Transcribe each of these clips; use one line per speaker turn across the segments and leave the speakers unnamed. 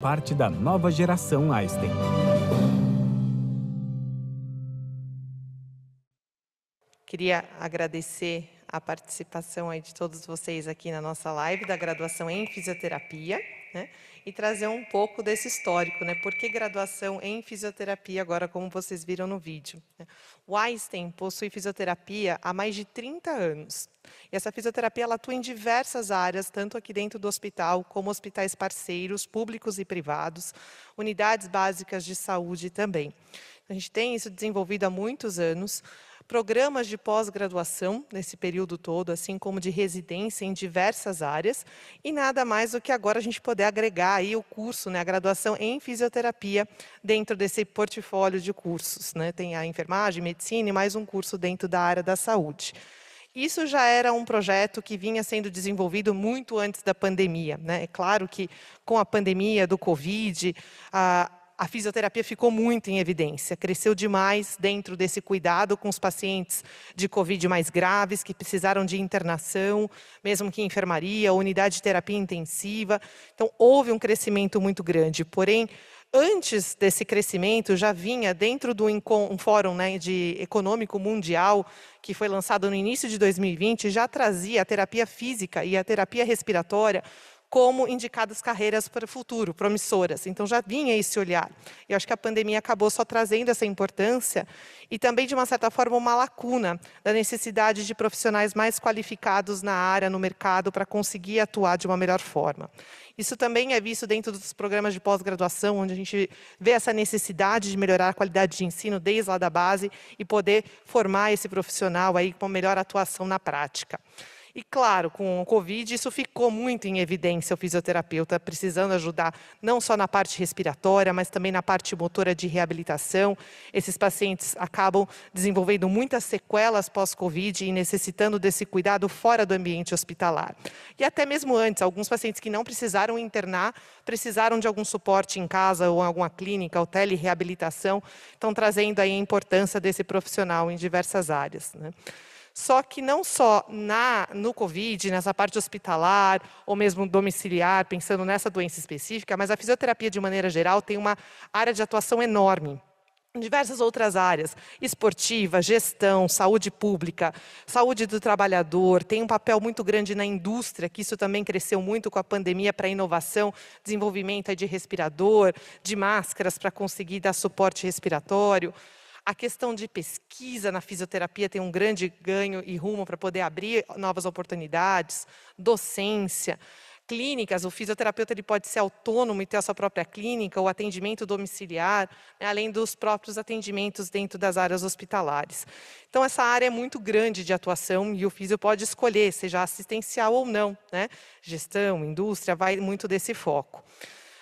parte da nova geração Einstein.
Queria agradecer a participação aí de todos vocês aqui na nossa live da graduação em fisioterapia, né? E trazer um pouco desse histórico, né? Por que graduação em fisioterapia agora, como vocês viram no vídeo, né? O Einstein possui fisioterapia há mais de 30 anos. E essa fisioterapia ela atua em diversas áreas, tanto aqui dentro do hospital, como hospitais parceiros, públicos e privados, unidades básicas de saúde também. A gente tem isso desenvolvido há muitos anos, programas de pós-graduação nesse período todo, assim como de residência em diversas áreas, e nada mais do que agora a gente poder agregar aí o curso, né, a graduação em fisioterapia dentro desse portfólio de cursos, né? Tem a enfermagem, medicina e mais um curso dentro da área da saúde. Isso já era um projeto que vinha sendo desenvolvido muito antes da pandemia, né? É claro que com a pandemia do Covid, a fisioterapia ficou muito em evidência, cresceu demais dentro desse cuidado com os pacientes de Covid mais graves, que precisaram de internação, mesmo que em enfermaria, unidade de terapia intensiva. Então, houve um crescimento muito grande, porém, antes desse crescimento, já vinha dentro do um fórum, né, econômico mundial, que foi lançado no início de 2020, já trazia a terapia física e a terapia respiratória como indicadas carreiras para o futuro, promissoras. Então, já vinha esse olhar. Eu acho que a pandemia acabou só trazendo essa importância e também, de uma certa forma, uma lacuna da necessidade de profissionais mais qualificados na área, no mercado, para conseguir atuar de uma melhor forma. Isso também é visto dentro dos programas de pós-graduação, onde a gente vê essa necessidade de melhorar a qualidade de ensino desde lá da base e poder formar esse profissional aí com melhor atuação na prática. E, claro, com o Covid, isso ficou muito em evidência, o fisioterapeuta precisando ajudar não só na parte respiratória, mas também na parte motora de reabilitação. Esses pacientes acabam desenvolvendo muitas sequelas pós-Covid e necessitando desse cuidado fora do ambiente hospitalar. E até mesmo antes, alguns pacientes que não precisaram internar, precisaram de algum suporte em casa ou em alguma clínica ou telereabilitação, estão trazendo aí a importância desse profissional em diversas áreas, né? Só que não só no Covid, nessa parte hospitalar, ou mesmo domiciliar, pensando nessa doença específica, mas a fisioterapia, de maneira geral, tem uma área de atuação enorme. Em diversas outras áreas, esportiva, gestão, saúde pública, saúde do trabalhador, tem um papel muito grande na indústria, que isso também cresceu muito com a pandemia para inovação, desenvolvimento de respirador, de máscaras para conseguir dar suporte respiratório. A questão de pesquisa na fisioterapia tem um grande ganho e rumo para poder abrir novas oportunidades, docência, clínicas, o fisioterapeuta ele pode ser autônomo e ter a sua própria clínica, o atendimento domiciliar, né, além dos próprios atendimentos dentro das áreas hospitalares. Então, essa área é muito grande de atuação e o fisio pode escolher, seja assistencial ou não, né? Gestão, indústria, vai muito desse foco.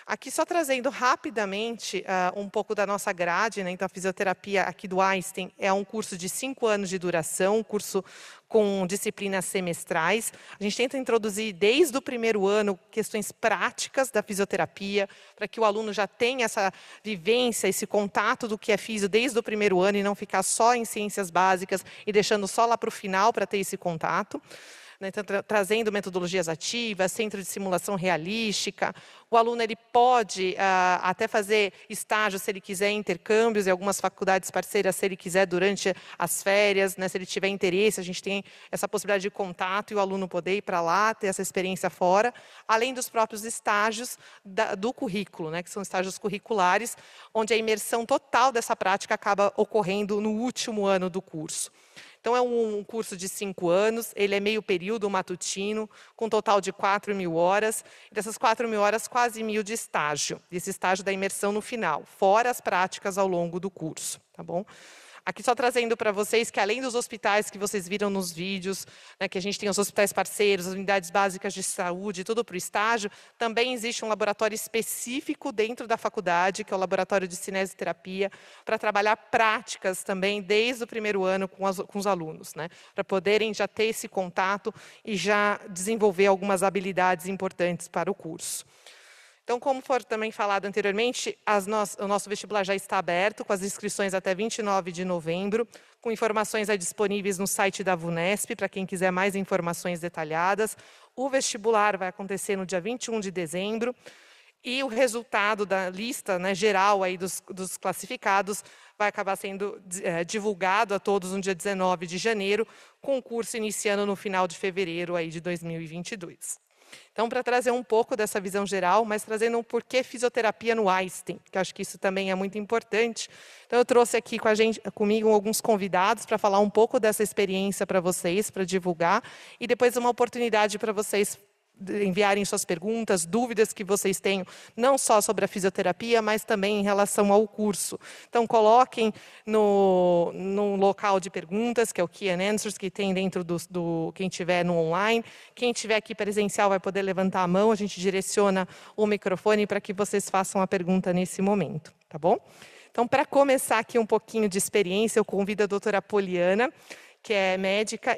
Aqui só trazendo rapidamente um pouco da nossa grade, né? Então, a fisioterapia aqui do Einstein é um curso de 5 anos de duração, um curso com disciplinas semestrais. A gente tenta introduzir desde o primeiro ano questões práticas da fisioterapia, para que o aluno já tenha essa vivência, esse contato do que é fisio desde o primeiro ano e não ficar só em ciências básicas e deixando só lá para o final para ter esse contato. Né, então, trazendo metodologias ativas, centro de simulação realística. O aluno ele pode até fazer estágio, se ele quiser, intercâmbios em algumas faculdades parceiras, se ele quiser, durante as férias, né, se ele tiver interesse, a gente tem essa possibilidade de contato e o aluno poder ir para lá, ter essa experiência fora, além dos próprios estágios do currículo, né, que são estágios curriculares, onde a imersão total dessa prática acaba ocorrendo no último ano do curso. Então, é um curso de 5 anos, ele é meio período matutino, com um total de 4.000 horas. E dessas 4.000 horas, quase 1.000 de estágio. Esse estágio da imersão no final, fora as práticas ao longo do curso, tá bom? Aqui só trazendo para vocês que, além dos hospitais que vocês viram nos vídeos, né, que a gente tem os hospitais parceiros, as unidades básicas de saúde, tudo para o estágio, também existe um laboratório específico dentro da faculdade, que é o laboratório de cinesioterapia, para trabalhar práticas também desde o primeiro ano com os alunos, né, para poderem já ter esse contato e já desenvolver algumas habilidades importantes para o curso. Então, como foi também falado anteriormente, o nosso vestibular já está aberto, com as inscrições até 29 de novembro, com informações disponíveis no site da VUNESP, para quem quiser mais informações detalhadas. O vestibular vai acontecer no dia 21 de dezembro. E o resultado da lista, né, geral aí dos classificados vai acabar sendo divulgado a todos no dia 19 de janeiro, com o curso iniciando no final de fevereiro aí de 2022. Então, para trazer um pouco dessa visão geral, mas trazendo um porquê fisioterapia no Einstein, que eu acho que isso também é muito importante. Então, eu trouxe aqui comigo alguns convidados para falar um pouco dessa experiência para vocês, para divulgar, e depois uma oportunidade para vocês enviarem suas perguntas, dúvidas que vocês tenham, não só sobre a fisioterapia, mas também em relação ao curso. Então, coloquem no local de perguntas, que é o Key and Answers, que tem dentro quem estiver no online. Quem estiver aqui presencial vai poder levantar a mão, a gente direciona o microfone para que vocês façam a pergunta nesse momento, tá bom? Então, para começar aqui um pouquinho de experiência, eu convido a doutora Poliana, que é médica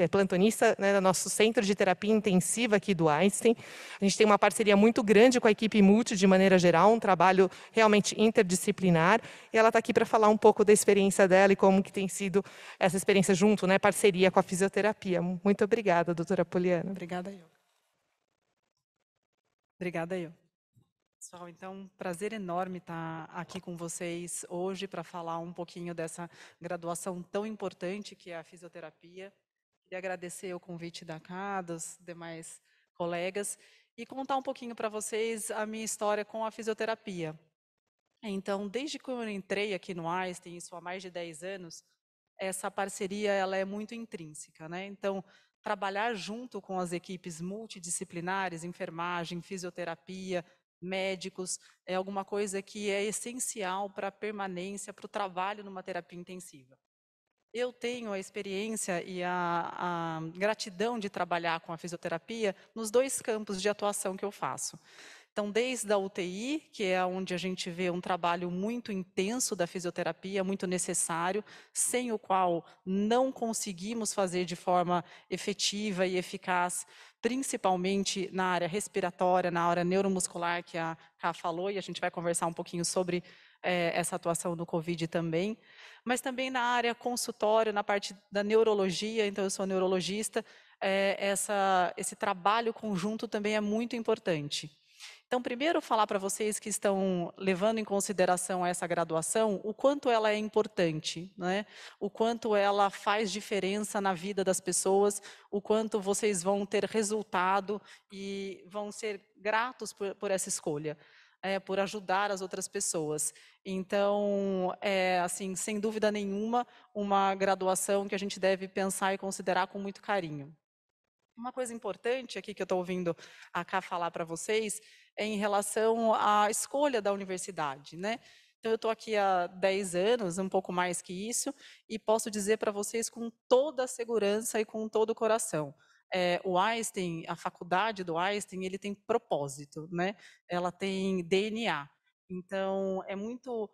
plantonista, né, do nosso Centro de Terapia Intensiva aqui do Einstein. A gente tem uma parceria muito grande com a equipe Multi, de maneira geral, um trabalho realmente interdisciplinar. E ela está aqui para falar um pouco da experiência dela e como que tem sido essa experiência junto, né, parceria com a fisioterapia. Muito obrigada, doutora Poliana.
Obrigada, eu. Obrigada, eu. Pessoal, então, prazer enorme estar aqui com vocês hoje para falar um pouquinho dessa graduação tão importante que é a fisioterapia. Queria agradecer o convite da Cá, dos demais colegas, e contar um pouquinho para vocês a minha história com a fisioterapia. Então, desde que eu entrei aqui no Einstein, isso há mais de 10 anos, essa parceria ela é muito intrínseca, né? Então, trabalhar junto com as equipes multidisciplinares, enfermagem, fisioterapia, médicos, é alguma coisa que é essencial para a permanência, para o trabalho numa terapia intensiva. Eu tenho a experiência e a gratidão de trabalhar com a fisioterapia nos dois campos de atuação que eu faço. Então, desde a UTI, que é onde a gente vê um trabalho muito intenso da fisioterapia, muito necessário, sem o qual não conseguimos fazer de forma efetiva e eficaz, principalmente na área respiratória, na área neuromuscular, que a Ká falou, e a gente vai conversar um pouquinho sobre essa atuação do COVID também, mas também na área consultório, na parte da neurologia, então eu sou neurologista, esse trabalho conjunto também é muito importante. Então, primeiro, falar para vocês que estão levando em consideração essa graduação, o quanto ela é importante, né? O quanto ela faz diferença na vida das pessoas, o quanto vocês vão ter resultado e vão ser gratos por essa escolha. Por ajudar as outras pessoas. Então, assim, sem dúvida nenhuma, uma graduação que a gente deve pensar e considerar com muito carinho. Uma coisa importante aqui que eu estou ouvindo a Cá falar para vocês é em relação à escolha da universidade, né? Então, eu estou aqui há 10 anos, um pouco mais que isso, e posso dizer para vocês com toda a segurança e com todo o coração. O Einstein, a faculdade do Einstein, ele tem propósito, né? Ela tem DNA. Então, é muito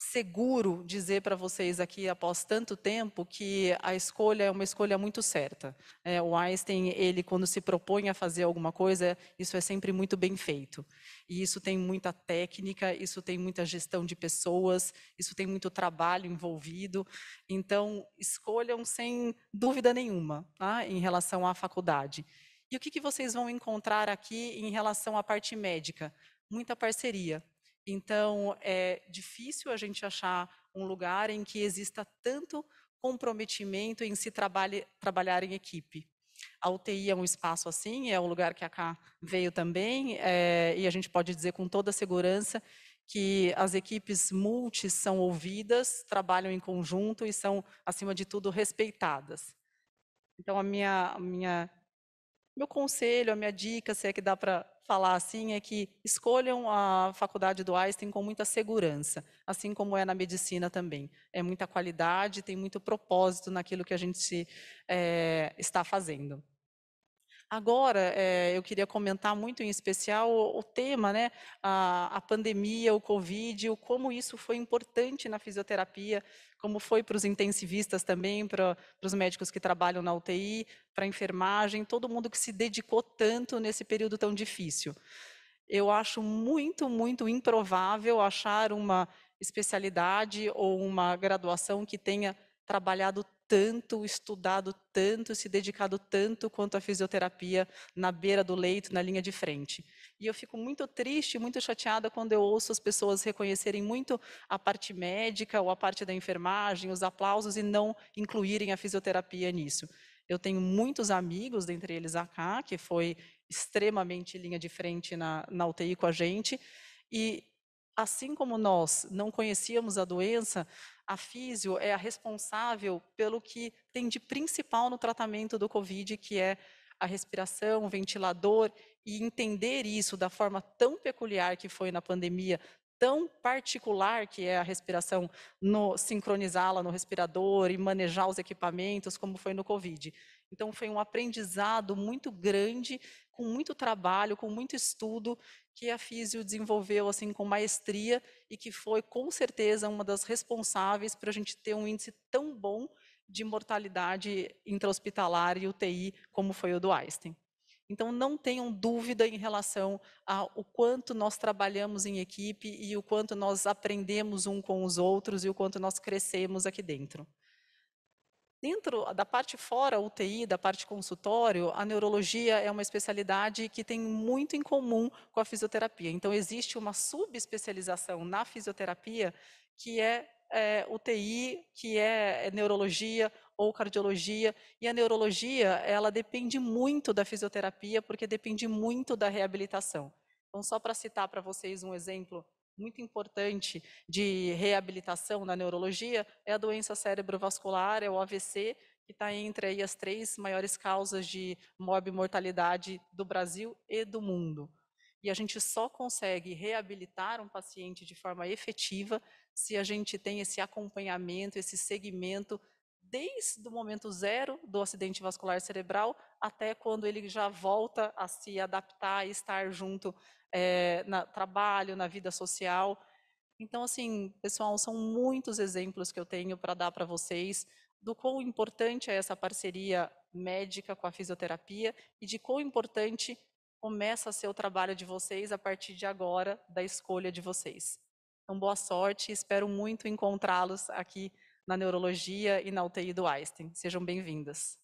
seguro dizer para vocês aqui, após tanto tempo, que a escolha é uma escolha muito certa. O Einstein, ele quando se propõe a fazer alguma coisa, isso é sempre muito bem feito. E isso tem muita técnica, isso tem muita gestão de pessoas, isso tem muito trabalho envolvido. Então, escolham sem dúvida nenhuma, tá? Em relação à faculdade. E o que vocês vão encontrar aqui em relação à parte médica? Muita parceria. Então, é difícil a gente achar um lugar em que exista tanto comprometimento em se trabalhar em equipe. A UTI é um espaço assim, é um lugar que a Cá veio também, e a gente pode dizer com toda segurança que as equipes multis são ouvidas, trabalham em conjunto e são, acima de tudo, respeitadas. Então, meu conselho, a minha dica, se é que dá para falar assim, é que escolham a faculdade do Einstein com muita segurança, assim como é na medicina também. É muita qualidade, tem muito propósito naquilo que a gente está fazendo. Agora, eu queria comentar muito em especial o tema, né, a pandemia, o Covid, como isso foi importante na fisioterapia, como foi para os intensivistas também, para os médicos que trabalham na UTI, para a enfermagem, todo mundo que se dedicou tanto nesse período tão difícil. Eu acho muito, muito improvável achar uma especialidade ou uma graduação que tenha trabalhado tanto, estudado tanto, se dedicado tanto quanto a fisioterapia na beira do leito, na linha de frente. E eu fico muito triste, muito chateada quando eu ouço as pessoas reconhecerem muito a parte médica ou a parte da enfermagem, os aplausos, e não incluírem a fisioterapia nisso. Eu tenho muitos amigos, dentre eles a Ká, que foi extremamente linha de frente na UTI com a gente, e assim como nós não conhecíamos a doença, a físio é a responsável pelo que tem de principal no tratamento do Covid, que é a respiração, o ventilador, e entender isso da forma tão peculiar que foi na pandemia, tão particular que é a respiração, sincronizá-la no respirador e manejar os equipamentos, como foi no Covid. Então, foi um aprendizado muito grande, com muito trabalho, com muito estudo, que a Físio desenvolveu assim com maestria e que foi, com certeza, uma das responsáveis para a gente ter um índice tão bom de mortalidade intra-hospitalar e UTI, como foi o do Einstein. Então, não tenham dúvida em relação ao quanto nós trabalhamos em equipe e o quanto nós aprendemos um com os outros e o quanto nós crescemos aqui dentro. Dentro da parte fora UTI, da parte consultório, a neurologia é uma especialidade que tem muito em comum com a fisioterapia. Então, existe uma subespecialização na fisioterapia que é UTI, que é neurologia ou cardiologia. E a neurologia, ela depende muito da fisioterapia, porque depende muito da reabilitação. Então, só para citar para vocês um exemplo muito importante de reabilitação na neurologia é a doença cerebrovascular, é o AVC, que está entre aí as 3 maiores causas de morbimortalidade do Brasil e do mundo. E a gente só consegue reabilitar um paciente de forma efetiva se a gente tem esse acompanhamento, esse segmento, desde o momento zero do acidente vascular cerebral até quando ele já volta a se adaptar e estar junto no trabalho, na vida social. Então, assim, pessoal, são muitos exemplos que eu tenho para dar para vocês do quão importante é essa parceria médica com a fisioterapia e de quão importante começa a ser o trabalho de vocês a partir de agora, da escolha de vocês. Então, boa sorte e espero muito encontrá-los aqui na neurologia e na UTI do Einstein. Sejam bem-vindas.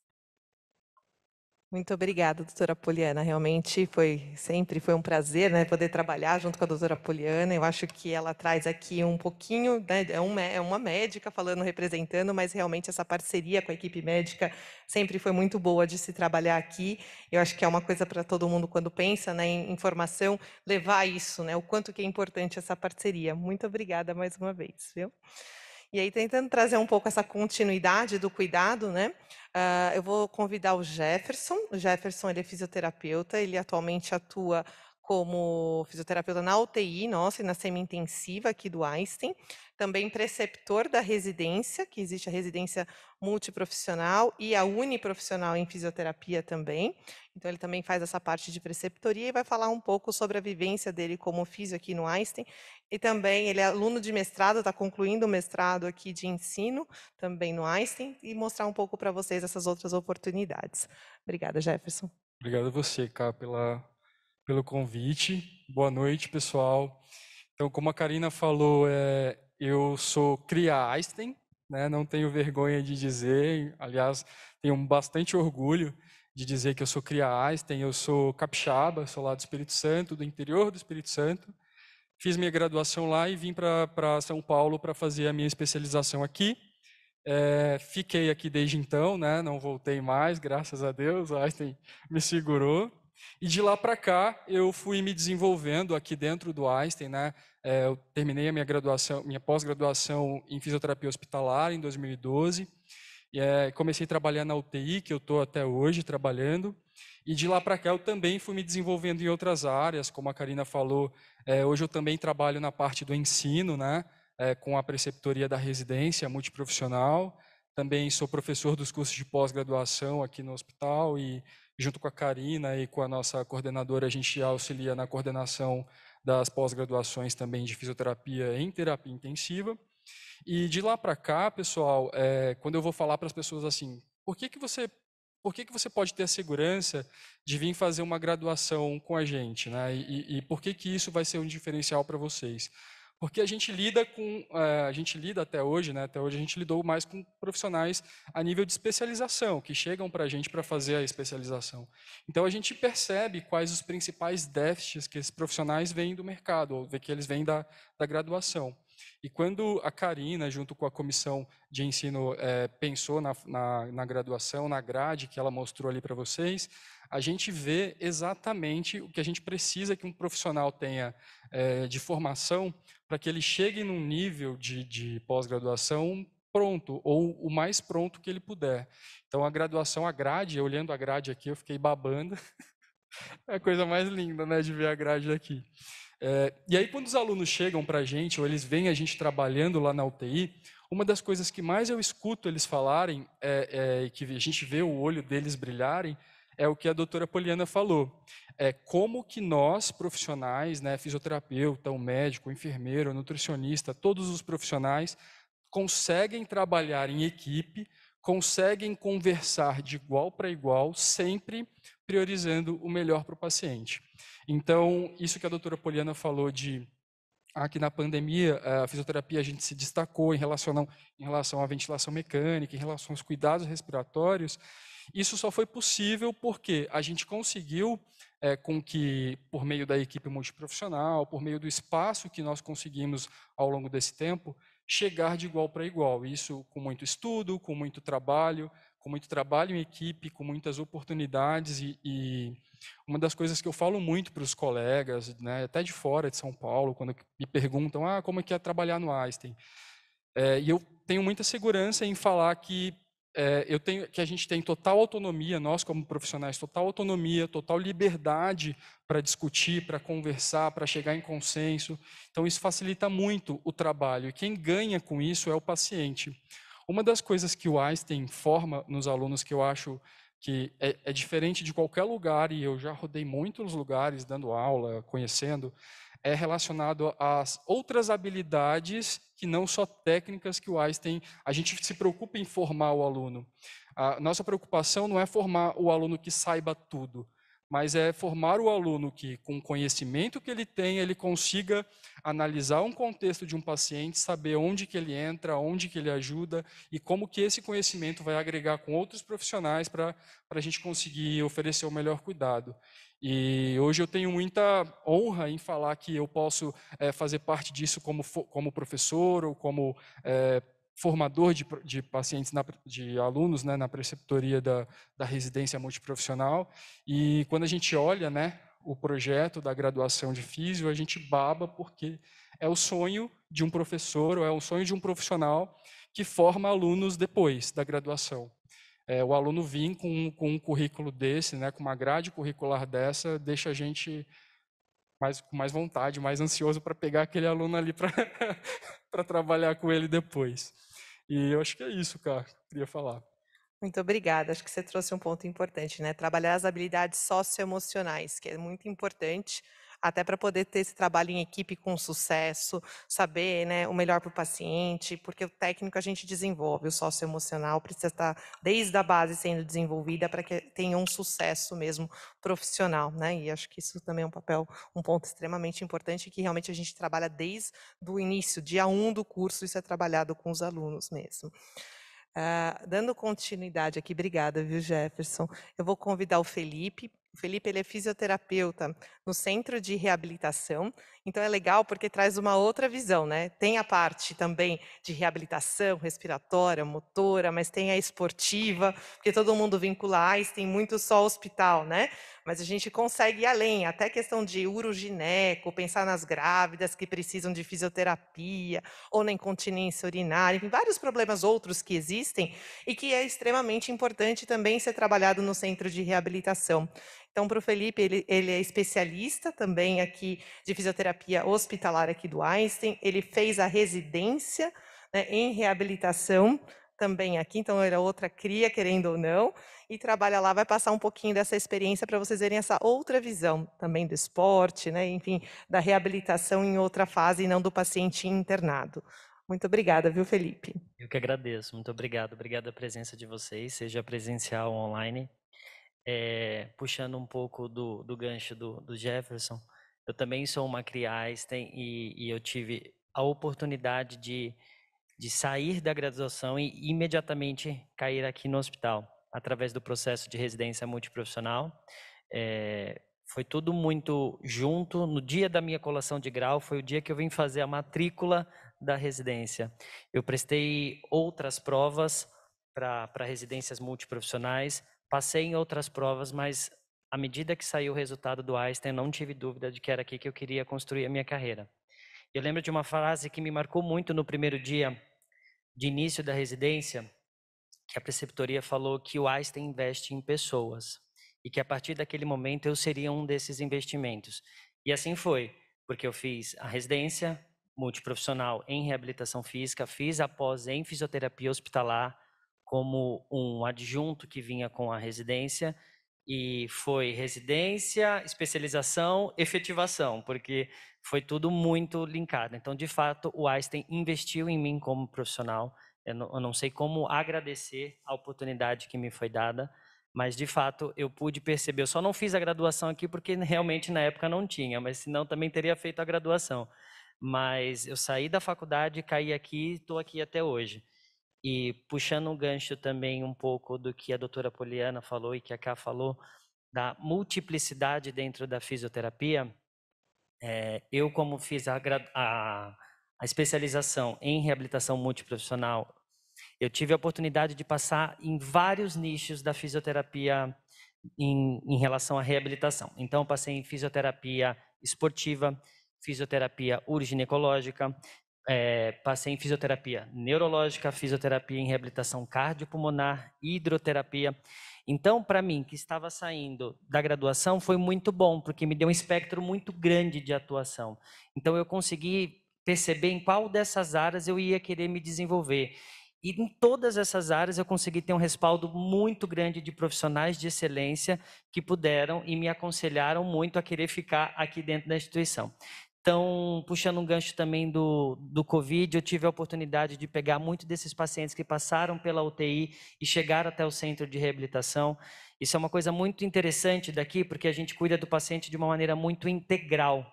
Muito obrigada, doutora Poliana. Realmente sempre foi um prazer, né, poder trabalhar junto com a doutora Poliana. Eu acho que ela traz aqui um pouquinho, né, é uma médica falando, representando, mas realmente essa parceria com a equipe médica sempre foi muito boa de se trabalhar aqui. Eu acho que é uma coisa para todo mundo, quando pensa, né, em informação, levar isso, né, o quanto que é importante essa parceria. Muito obrigada mais uma vez, viu? E aí, tentando trazer um pouco essa continuidade do cuidado, né? Eu vou convidar o Jefferson. O Jefferson, ele é fisioterapeuta, ele atualmente atua como fisioterapeuta na UTI, nossa, e na semi-intensiva aqui do Einstein. Também preceptor da residência, que existe a residência multiprofissional e a uniprofissional em fisioterapia também. Então, ele também faz essa parte de preceptoria e vai falar um pouco sobre a vivência dele como físio aqui no Einstein. E também ele é aluno de mestrado, está concluindo o mestrado aqui de ensino, também no Einstein, e mostrar um pouco para vocês essas outras oportunidades. Obrigada, Jefferson.
Obrigado a você, Cá, pelo convite. Boa noite, pessoal. Então, como a Karina falou, eu sou cria Einstein, né? Não tenho vergonha de dizer, aliás, tenho bastante orgulho de dizer que eu sou cria Einstein. Eu sou capixaba, sou lá do Espírito Santo, do interior do Espírito Santo. Fiz minha graduação lá e vim para São Paulo para fazer a minha especialização aqui. Fiquei aqui desde então, né? Não voltei mais, graças a Deus, o Einstein me segurou. E de lá para cá, eu fui me desenvolvendo aqui dentro do Einstein, né? Eu terminei a minha pós-graduação em fisioterapia hospitalar em 2012. E comecei a trabalhar na UTI, que eu estou até hoje trabalhando. E de lá para cá eu também fui me desenvolvendo em outras áreas, como a Karina falou. Hoje eu também trabalho na parte do ensino, né? Com a preceptoria da residência multiprofissional. Também sou professor dos cursos de pós-graduação aqui no hospital e junto com a Karina e com a nossa coordenadora, a gente auxilia na coordenação das pós-graduações também de fisioterapia em terapia intensiva. E de lá para cá, pessoal, quando eu vou falar para as pessoas assim, por que você pode ter a segurança de vir fazer uma graduação com a gente, né? E por que isso vai ser um diferencial para vocês? Porque a gente lida a gente lida até hoje, né? Até hoje a gente lidou mais com profissionais a nível de especialização, que chegam para a gente para fazer a especialização. Então a gente percebe quais os principais déficits que esses profissionais vêm do mercado, ou que eles vêm da graduação. E quando a Karina, junto com a comissão de ensino, pensou na graduação, na grade que ela mostrou ali para vocês, a gente vê exatamente o que a gente precisa que um profissional tenha de formação para que ele chegue num nível de pós-graduação pronto, ou o mais pronto que ele puder. Então, a graduação, a grade, olhando a grade aqui, eu fiquei babando. É a coisa mais linda, né, de ver a grade aqui. E aí, quando os alunos chegam para a gente, ou eles veem a gente trabalhando lá na UTI, uma das coisas que mais eu escuto eles falarem, e que a gente vê o olho deles brilharem, é o que a doutora Poliana falou. É como que nós, profissionais, né, fisioterapeuta, o médico, o enfermeiro, o nutricionista, todos os profissionais, conseguem trabalhar em equipe, conseguem conversar de igual para igual, sempre priorizando o melhor para o paciente. Então, isso que a doutora Poliana falou de que na pandemia a fisioterapia a gente se destacou em relação à ventilação mecânica, em relação aos cuidados respiratórios, isso só foi possível porque a gente conseguiu, com que, por meio da equipe multiprofissional, por meio do espaço que nós conseguimos ao longo desse tempo, chegar de igual para igual. Isso com muito estudo, com muito trabalho em equipe, com muitas oportunidades e uma das coisas que eu falo muito para os colegas, né, até de fora de São Paulo, quando me perguntam como é que é trabalhar no Einstein. E eu tenho muita segurança em falar que que a gente tem total autonomia, nós como profissionais, total autonomia, total liberdade para discutir, para conversar, para chegar em consenso. Então isso facilita muito o trabalho e quem ganha com isso é o paciente. Uma das coisas que o Einstein forma nos alunos que eu acho que é diferente de qualquer lugar, e eu já rodei muitos lugares dando aula, conhecendo, é relacionado às outras habilidades que não só técnicas que o Einstein. A gente se preocupa em formar o aluno. A nossa preocupação não é formar o aluno que saiba tudo, mas é formar o aluno que, com o conhecimento que ele tem, ele consiga analisar um contexto de um paciente, saber onde que ele entra, onde que ele ajuda e como que esse conhecimento vai agregar com outros profissionais para a gente conseguir oferecer o melhor cuidado. E hoje eu tenho muita honra em falar que eu posso fazer parte disso como professor ou como formador de pacientes, de alunos, né, na preceptoria da residência multiprofissional. E quando a gente olha, né, o projeto da graduação de físio, a gente baba porque é o sonho de um professor ou é o sonho de um profissional que forma alunos depois da graduação. O aluno vir com um currículo desse, né, com uma grade curricular dessa, deixa a gente com mais vontade, mais ansioso para pegar aquele aluno ali para trabalhar com ele depois. E eu acho que é isso, cara, que eu queria falar.
Muito obrigada. Acho que você trouxe um ponto importante, né? Trabalhar as habilidades socioemocionais, que é muito importante, até para poder ter esse trabalho em equipe com sucesso, saber, né, o melhor para o paciente, porque o técnico a gente desenvolve, o socioemocional precisa estar desde a base sendo desenvolvida para que tenha um sucesso mesmo profissional, né? E acho que isso também é um ponto extremamente importante que realmente a gente trabalha desde o início, dia 1 do curso, isso é trabalhado com os alunos mesmo. Dando continuidade aqui, obrigada, viu, Jefferson? Eu vou convidar o Felipe. O Felipe ele é fisioterapeuta no Centro de Reabilitação, então é legal porque traz uma outra visão, né? Tem a parte também de reabilitação respiratória, motora, mas tem a esportiva, porque todo mundo vincula Einstein muito só hospital, né? Mas a gente consegue ir além, até questão de urogineco, pensar nas grávidas que precisam de fisioterapia, ou na incontinência urinária, enfim, vários problemas outros que existem e que é extremamente importante também ser trabalhado no centro de reabilitação. Então, para o Felipe, ele é especialista também aqui de fisioterapia hospitalar aqui do Einstein, ele fez a residência, né, em reabilitação também aqui, então ele é outra cria, querendo ou não, e trabalha lá, vai passar um pouquinho dessa experiência para vocês verem essa outra visão também do esporte, né, enfim, da reabilitação em outra fase e não do paciente internado. Muito obrigada, viu, Felipe?
Eu que agradeço, muito obrigado. Obrigado a presença de vocês, seja presencial ou online. Puxando um pouco do gancho do Jefferson, eu também sou uma cria Einstein e eu tive a oportunidade de sair da graduação e imediatamente cair aqui no hospital, através do processo de residência multiprofissional. Foi tudo muito junto. No dia da minha colação de grau, foi o dia que eu vim fazer a matrícula da residência. Eu prestei outras provas para residências multiprofissionais, passei em outras provas, mas à medida que saiu o resultado do Einstein, eu não tive dúvida de que era aqui que eu queria construir a minha carreira. Eu lembro de uma frase que me marcou muito no primeiro dia de início da residência, que a preceptoria falou que o Einstein investe em pessoas e que a partir daquele momento eu seria um desses investimentos. E assim foi, porque eu fiz a residência multiprofissional em reabilitação física, fiz a pós em fisioterapia hospitalar como um adjunto que vinha com a residência, e foi residência, especialização, efetivação, porque foi tudo muito linkado. Então, de fato, o Einstein investiu em mim como profissional. Eu não sei como agradecer a oportunidade que me foi dada, mas de fato eu pude perceber. Eu só não fiz a graduação aqui porque realmente na época não tinha, mas senão também teria feito a graduação. Mas eu saí da faculdade, caí aqui e estou aqui até hoje. E puxando um gancho também um pouco do que a doutora Poliana falou e que a Ká falou, da multiplicidade dentro da fisioterapia, eu como fiz a especialização em reabilitação multiprofissional, eu tive a oportunidade de passar em vários nichos da fisioterapia em relação à reabilitação. Então, eu passei em fisioterapia esportiva, fisioterapia uroginecológica, passei em fisioterapia neurológica, fisioterapia em reabilitação cardiopulmonar, hidroterapia. Então, para mim, que estava saindo da graduação, foi muito bom, porque me deu um espectro muito grande de atuação. Então, eu consegui perceber em qual dessas áreas eu ia querer me desenvolver. E em todas essas áreas eu consegui ter um respaldo muito grande de profissionais de excelência que puderam e me aconselharam muito a querer ficar aqui dentro da instituição. Então, puxando um gancho também do Covid, eu tive a oportunidade de pegar muitos desses pacientes que passaram pela UTI e chegaram até o centro de reabilitação. Isso é uma coisa muito interessante daqui, porque a gente cuida do paciente de uma maneira muito integral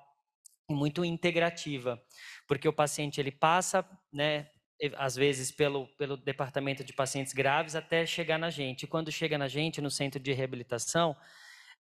e muito integrativa, porque o paciente ele passa, né, às vezes pelo departamento de pacientes graves até chegar na gente. E quando chega na gente, no centro de reabilitação,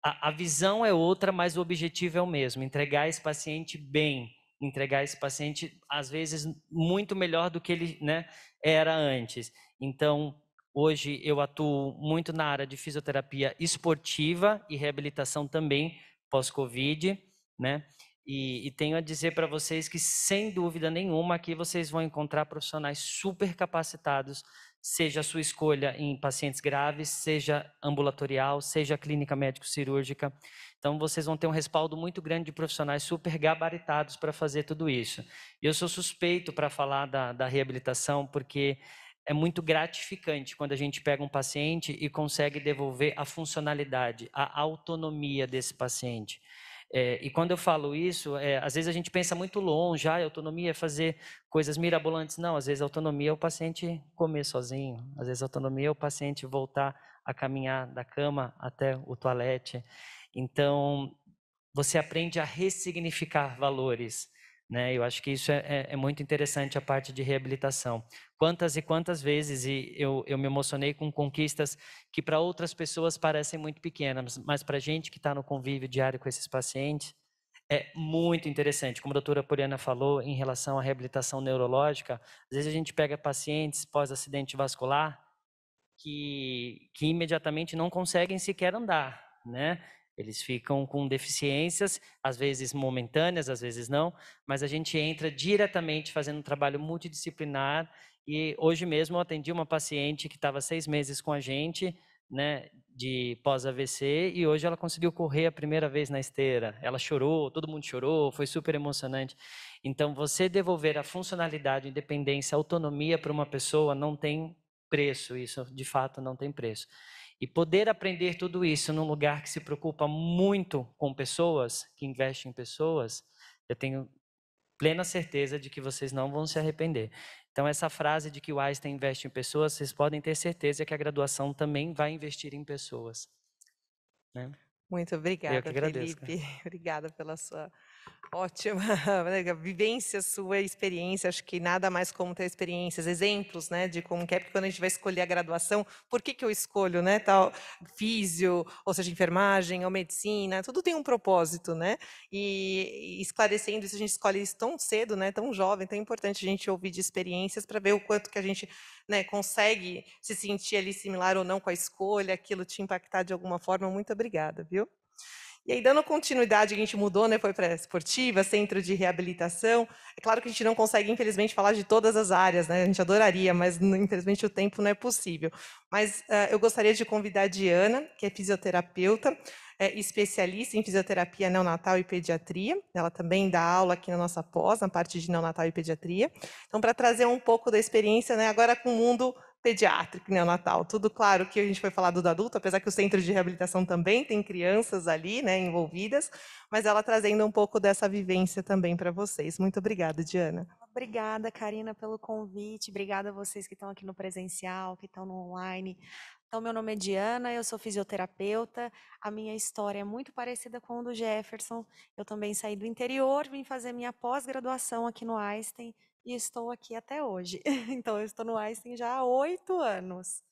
a visão é outra, mas o objetivo é o mesmo: entregar esse paciente bem, entregar esse paciente, às vezes, muito melhor do que ele, né, era antes. Então, hoje eu atuo muito na área de fisioterapia esportiva e reabilitação também pós-Covid, né? E tenho a dizer para vocês que, sem dúvida nenhuma, aqui vocês vão encontrar profissionais super capacitados, seja a sua escolha em pacientes graves, seja ambulatorial, seja clínica médico-cirúrgica. Então, vocês vão ter um respaldo muito grande de profissionais super gabaritados para fazer tudo isso. E eu sou suspeito para falar da reabilitação, porque é muito gratificante quando a gente pega um paciente e consegue devolver a funcionalidade, a autonomia desse paciente. E quando eu falo isso, às vezes a gente pensa muito longe, a autonomia é fazer coisas mirabolantes. Não, às vezes a autonomia é o paciente comer sozinho, às vezes a autonomia é o paciente voltar a caminhar da cama até o toalete. Então, você aprende a ressignificar valores, né? Eu acho que isso é muito interessante, a parte de reabilitação. Quantas e quantas vezes eu me emocionei com conquistas que para outras pessoas parecem muito pequenas, mas para a gente que está no convívio diário com esses pacientes, é muito interessante. Como a doutora Poliana falou, em relação à reabilitação neurológica, às vezes a gente pega pacientes pós-acidente vascular que imediatamente não conseguem sequer andar, né? Eles ficam com deficiências, às vezes momentâneas, às vezes não, mas a gente entra diretamente fazendo um trabalho multidisciplinar. E hoje mesmo eu atendi uma paciente que estava 6 meses com a gente, né, de pós-AVC, e hoje ela conseguiu correr a primeira vez na esteira. Ela chorou, todo mundo chorou, foi super emocionante. Então, você devolver a funcionalidade, independência, autonomia para uma pessoa não tem preço, isso de fato não tem preço. E poder aprender tudo isso num lugar que se preocupa muito com pessoas, que investe em pessoas, eu tenho plena certeza de que vocês não vão se arrepender. Então, essa frase de que o Einstein investe em pessoas, vocês podem ter certeza que a graduação também vai investir em pessoas, né?
Muito
Eu que
obrigada,
agradeço.
Felipe. Obrigada pela sua Ótima, né, vivência sua, experiência, acho que nada mais como ter experiências, exemplos, né, de como que é, porque quando a gente vai escolher a graduação, por que que eu escolho, né, tal, físio, ou seja, enfermagem, ou medicina, tudo tem um propósito, né, e esclarecendo isso, a gente escolhe isso tão cedo, né, tão jovem, tão importante a gente ouvir de experiências para ver o quanto que a gente, né, consegue se sentir ali similar ou não com a escolha, aquilo te impactar de alguma forma. Muito obrigada, viu? E aí, dando continuidade, a gente mudou, né? Foi para esportiva, centro de reabilitação. É claro que a gente não consegue, infelizmente, falar de todas as áreas, né? A gente adoraria, mas infelizmente o tempo não é possível. Mas eu gostaria de convidar a Diana, que é fisioterapeuta, especialista em fisioterapia neonatal e pediatria. Ela também dá aula aqui na nossa pós, na parte de neonatal e pediatria. Então, para trazer um pouco da experiência, né? Agora com o mundo pediátrico, neonatal. Tudo claro que a gente foi falar do adulto, apesar que o centro de reabilitação também tem crianças ali, né, envolvidas, mas ela trazendo um pouco dessa vivência também para vocês. Muito obrigada, Diana.
Obrigada, Karina, pelo convite. Obrigada a vocês que estão aqui no presencial, que estão no online. Então, meu nome é Diana, eu sou fisioterapeuta. A minha história é muito parecida com a do Jefferson. Eu também saí do interior, vim fazer minha pós-graduação aqui no Einstein e estou aqui até hoje. Então, eu estou no Einstein já há 8 anos.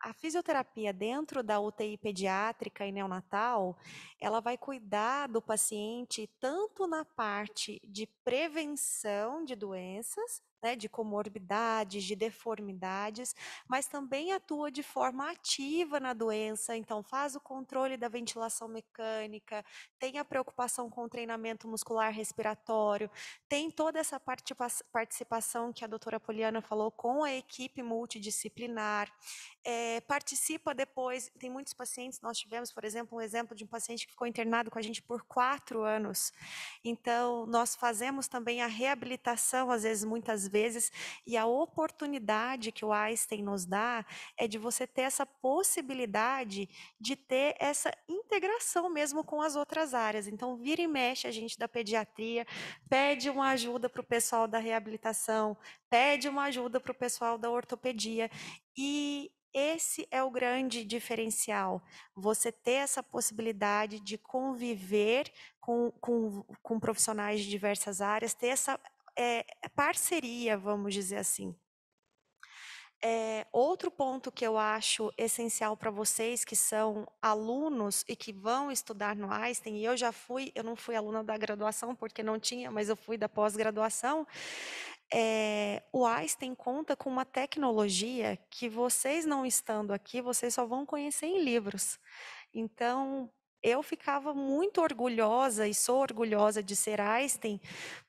A fisioterapia dentro da UTI pediátrica e neonatal, ela vai cuidar do paciente tanto na parte de prevenção de doenças, né, de comorbidades, de deformidades, mas também atua de forma ativa na doença, então faz o controle da ventilação mecânica, tem a preocupação com o treinamento muscular respiratório, tem toda essa participação que a doutora Poliana falou com a equipe multidisciplinar, participa depois, tem muitos pacientes, nós tivemos, por exemplo, um exemplo de um paciente que ficou internado com a gente por 4 anos. Então, nós fazemos também a reabilitação, às vezes, muitas vezes, e a oportunidade que o Einstein nos dá é de você ter essa possibilidade de ter essa integração mesmo com as outras áreas. Então, vira e mexe a gente da pediatria, pede uma ajuda para o pessoal da reabilitação, pede uma ajuda para o pessoal da ortopedia, e esse é o grande diferencial, você ter essa possibilidade de conviver com profissionais de diversas áreas, ter essa parceria, vamos dizer assim. Outro ponto que eu acho essencial para vocês que são alunos e que vão estudar no Einstein, e eu não fui aluna da graduação porque não tinha, mas eu fui da pós-graduação, o Einstein conta com uma tecnologia que vocês não estando aqui, vocês só vão conhecer em livros. Então, eu ficava muito orgulhosa e sou orgulhosa de ser Einstein,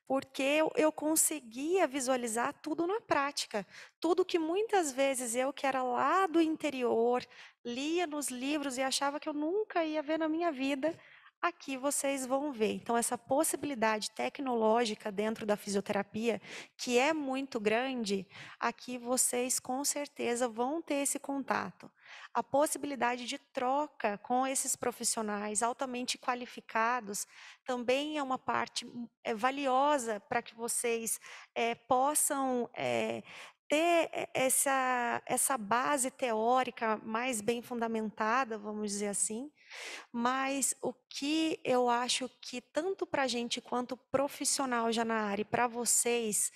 porque eu conseguia visualizar tudo na prática. Tudo que muitas vezes eu, que era lá do interior, lia nos livros e achava que eu nunca ia ver na minha vida, aqui vocês vão ver. Então, essa possibilidade tecnológica dentro da fisioterapia, que é muito grande, aqui vocês com certeza vão ter esse contato. A possibilidade de troca com esses profissionais altamente qualificados também é uma parte valiosa para que vocês possam ter essa base teórica mais bem fundamentada, vamos dizer assim, mas o que eu acho que tanto para a gente quanto profissional já na área e para vocês,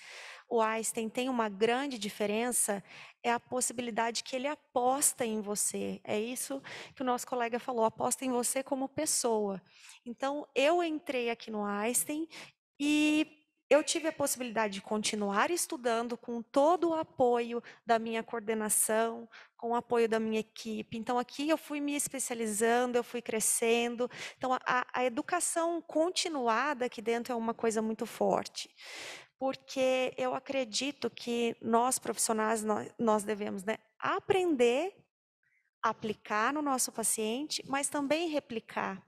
o Einstein tem uma grande diferença, é a possibilidade que ele aposta em você. É isso que o nosso colega falou, aposta em você como pessoa. Então, eu entrei aqui no Einstein e eu tive a possibilidade de continuar estudando com todo o apoio da minha coordenação, com o apoio da minha equipe. Então, aqui eu fui me especializando, eu fui crescendo. Então, a educação continuada aqui dentro é uma coisa muito forte, porque eu acredito que nós, profissionais, nós devemos, né, aprender, aplicar no nosso paciente, mas também replicar.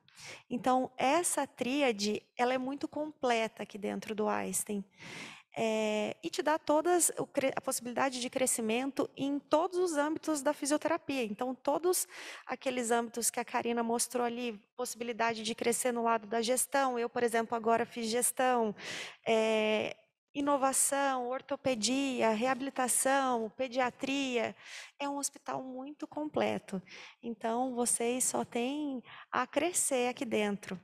Então, essa tríade, ela é muito completa aqui dentro do Einstein. E te dá a possibilidade de crescimento em todos os âmbitos da fisioterapia. Então, todos aqueles âmbitos que a Karina mostrou ali, possibilidade de crescer no lado da gestão. Eu, por exemplo, agora fiz gestão, inovação, ortopedia, reabilitação, pediatria. É um hospital muito completo. Então, vocês só têm a crescer aqui dentro.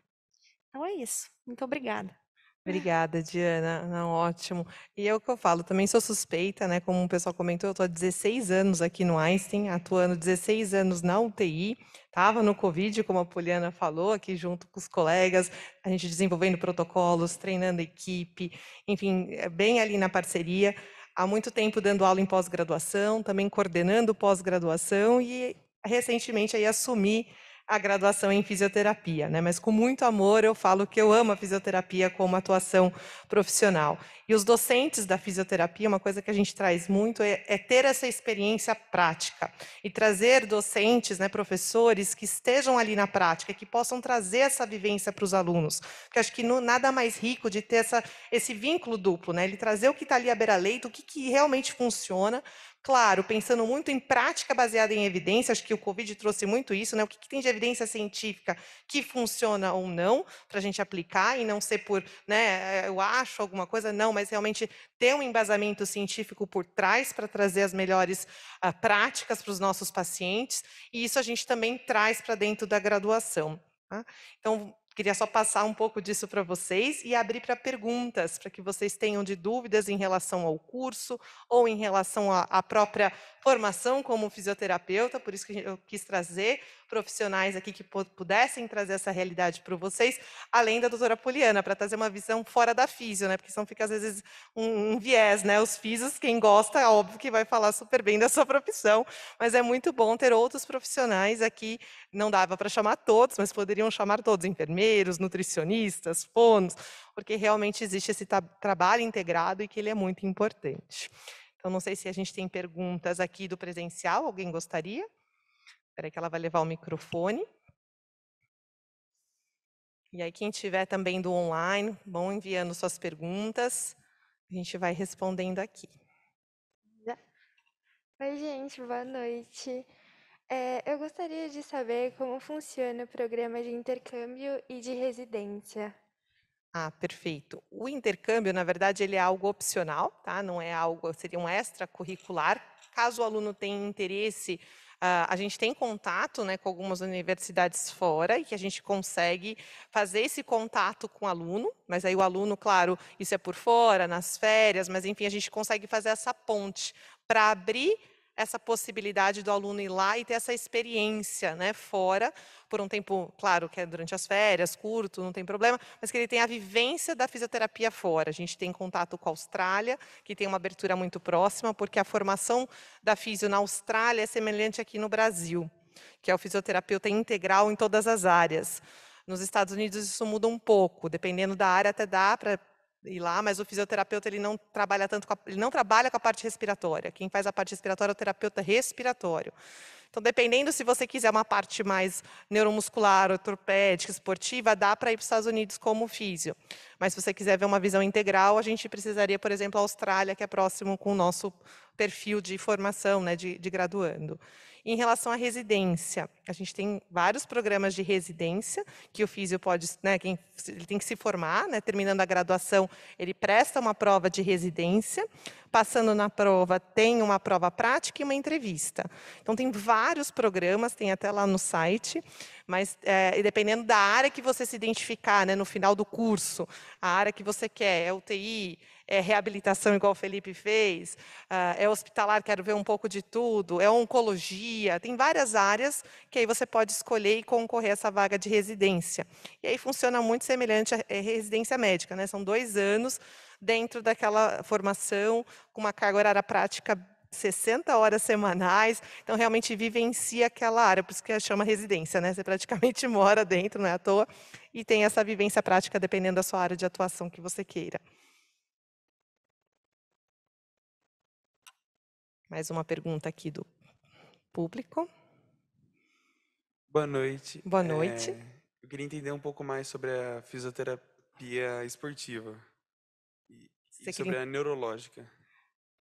Então é isso. Muito obrigada.
Obrigada, Diana. Não, ótimo. E é o que eu falo, também sou suspeita, né? Como o pessoal comentou, eu estou há 16 anos aqui no Einstein, atuando 16 anos na UTI. Estava no Covid, como a Poliana falou, aqui junto com os colegas, a gente desenvolvendo protocolos, treinando equipe, enfim, bem ali na parceria. Há muito tempo dando aula em pós-graduação, também coordenando pós-graduação e recentemente aí assumi a graduação em fisioterapia, né? Mas com muito amor eu falo que eu amo a fisioterapia como atuação profissional. E os docentes da fisioterapia, uma coisa que a gente traz muito é ter essa experiência prática e trazer docentes, né, professores que estejam ali na prática, que possam trazer essa vivência para os alunos. Porque acho que nada mais rico de ter esse vínculo duplo, né? Ele trazer o que está ali à beira-leito, o que realmente funciona. Claro, pensando muito em prática baseada em evidência, acho que o Covid trouxe muito isso, né? O que tem de evidência científica que funciona ou não, para a gente aplicar, e não ser por, né, eu acho alguma coisa, não, mas realmente ter um embasamento científico por trás para trazer as melhores práticas para os nossos pacientes, e isso a gente também traz para dentro da graduação. Tá? Então, queria só passar um pouco disso para vocês e abrir para perguntas, para que vocês tenham de dúvidas em relação ao curso ou em relação à própria formação como fisioterapeuta, por isso que eu quis trazer profissionais aqui que pudessem trazer essa realidade para vocês, além da doutora Poliana, para trazer uma visão fora da físio, né? Porque senão fica às vezes um viés, né? Os físios, quem gosta, óbvio que vai falar super bem da sua profissão, mas é muito bom ter outros profissionais aqui, não dava para chamar todos, mas poderiam chamar todos, enfermeiros, nutricionistas, fonos, porque realmente existe esse trabalho integrado e que ele é muito importante. Então, não sei se a gente tem perguntas aqui do presencial, alguém gostaria? Espera aí que ela vai levar o microfone. E aí, quem tiver também do online, vão enviando suas perguntas, a gente vai respondendo aqui.
Oi, gente, boa noite. Eu gostaria de saber como funciona o programa de intercâmbio e de residência.
Ah, perfeito. O intercâmbio, na verdade, ele é algo opcional, tá? Não é algo, seria um extracurricular. Caso o aluno tenha interesse, a gente tem contato, né, com algumas universidades fora e que a gente consegue fazer esse contato com o aluno, mas aí o aluno, claro, isso é por fora, nas férias, mas enfim, a gente consegue fazer essa ponte para abrir essa possibilidade do aluno ir lá e ter essa experiência, né, fora, por um tempo, claro, que é durante as férias, curto, não tem problema, mas que ele tenha a vivência da fisioterapia fora. A gente tem contato com a Austrália, que tem uma abertura muito próxima, porque a formação da fisio na Austrália é semelhante aqui no Brasil, que é o fisioterapeuta integral em todas as áreas. Nos Estados Unidos isso muda um pouco, dependendo da área até dá para ir lá, mas o fisioterapeuta ele não trabalha tanto ele não trabalha com a parte respiratória. Quem faz a parte respiratória é o terapeuta respiratório. Então, dependendo se você quiser uma parte mais neuromuscular, ortopédica, esportiva, dá para ir para os Estados Unidos como físio. Mas se você quiser ver uma visão integral, a gente precisaria, por exemplo, a Austrália, que é próximo com o nosso perfil de formação, né, de graduando. Em relação à residência, a gente tem vários programas de residência que o físio pode, né, ele tem que se formar, né, terminando a graduação, ele presta uma prova de residência, passando na prova, tem uma prova prática e uma entrevista. Então, tem vários programas, tem até lá no site, mas e dependendo da área que você se identificar, né, no final do curso, a área que você quer, é UTI, é reabilitação, igual o Felipe fez, é hospitalar, quero ver um pouco de tudo, é oncologia, tem várias áreas que aí você pode escolher e concorrer a essa vaga de residência. E aí funciona muito semelhante à residência médica, né? São 2 anos dentro daquela formação, com uma carga horária prática 60 horas semanais, então realmente vivencia aquela área, por isso que chama residência, né? Você praticamente mora dentro, não é à toa, e tem essa vivência prática dependendo da sua área de atuação que você queira. Mais uma pergunta aqui do público.
Boa noite.
Boa noite.
Eu queria entender um pouco mais sobre a fisioterapia esportiva e sobre a neurológica.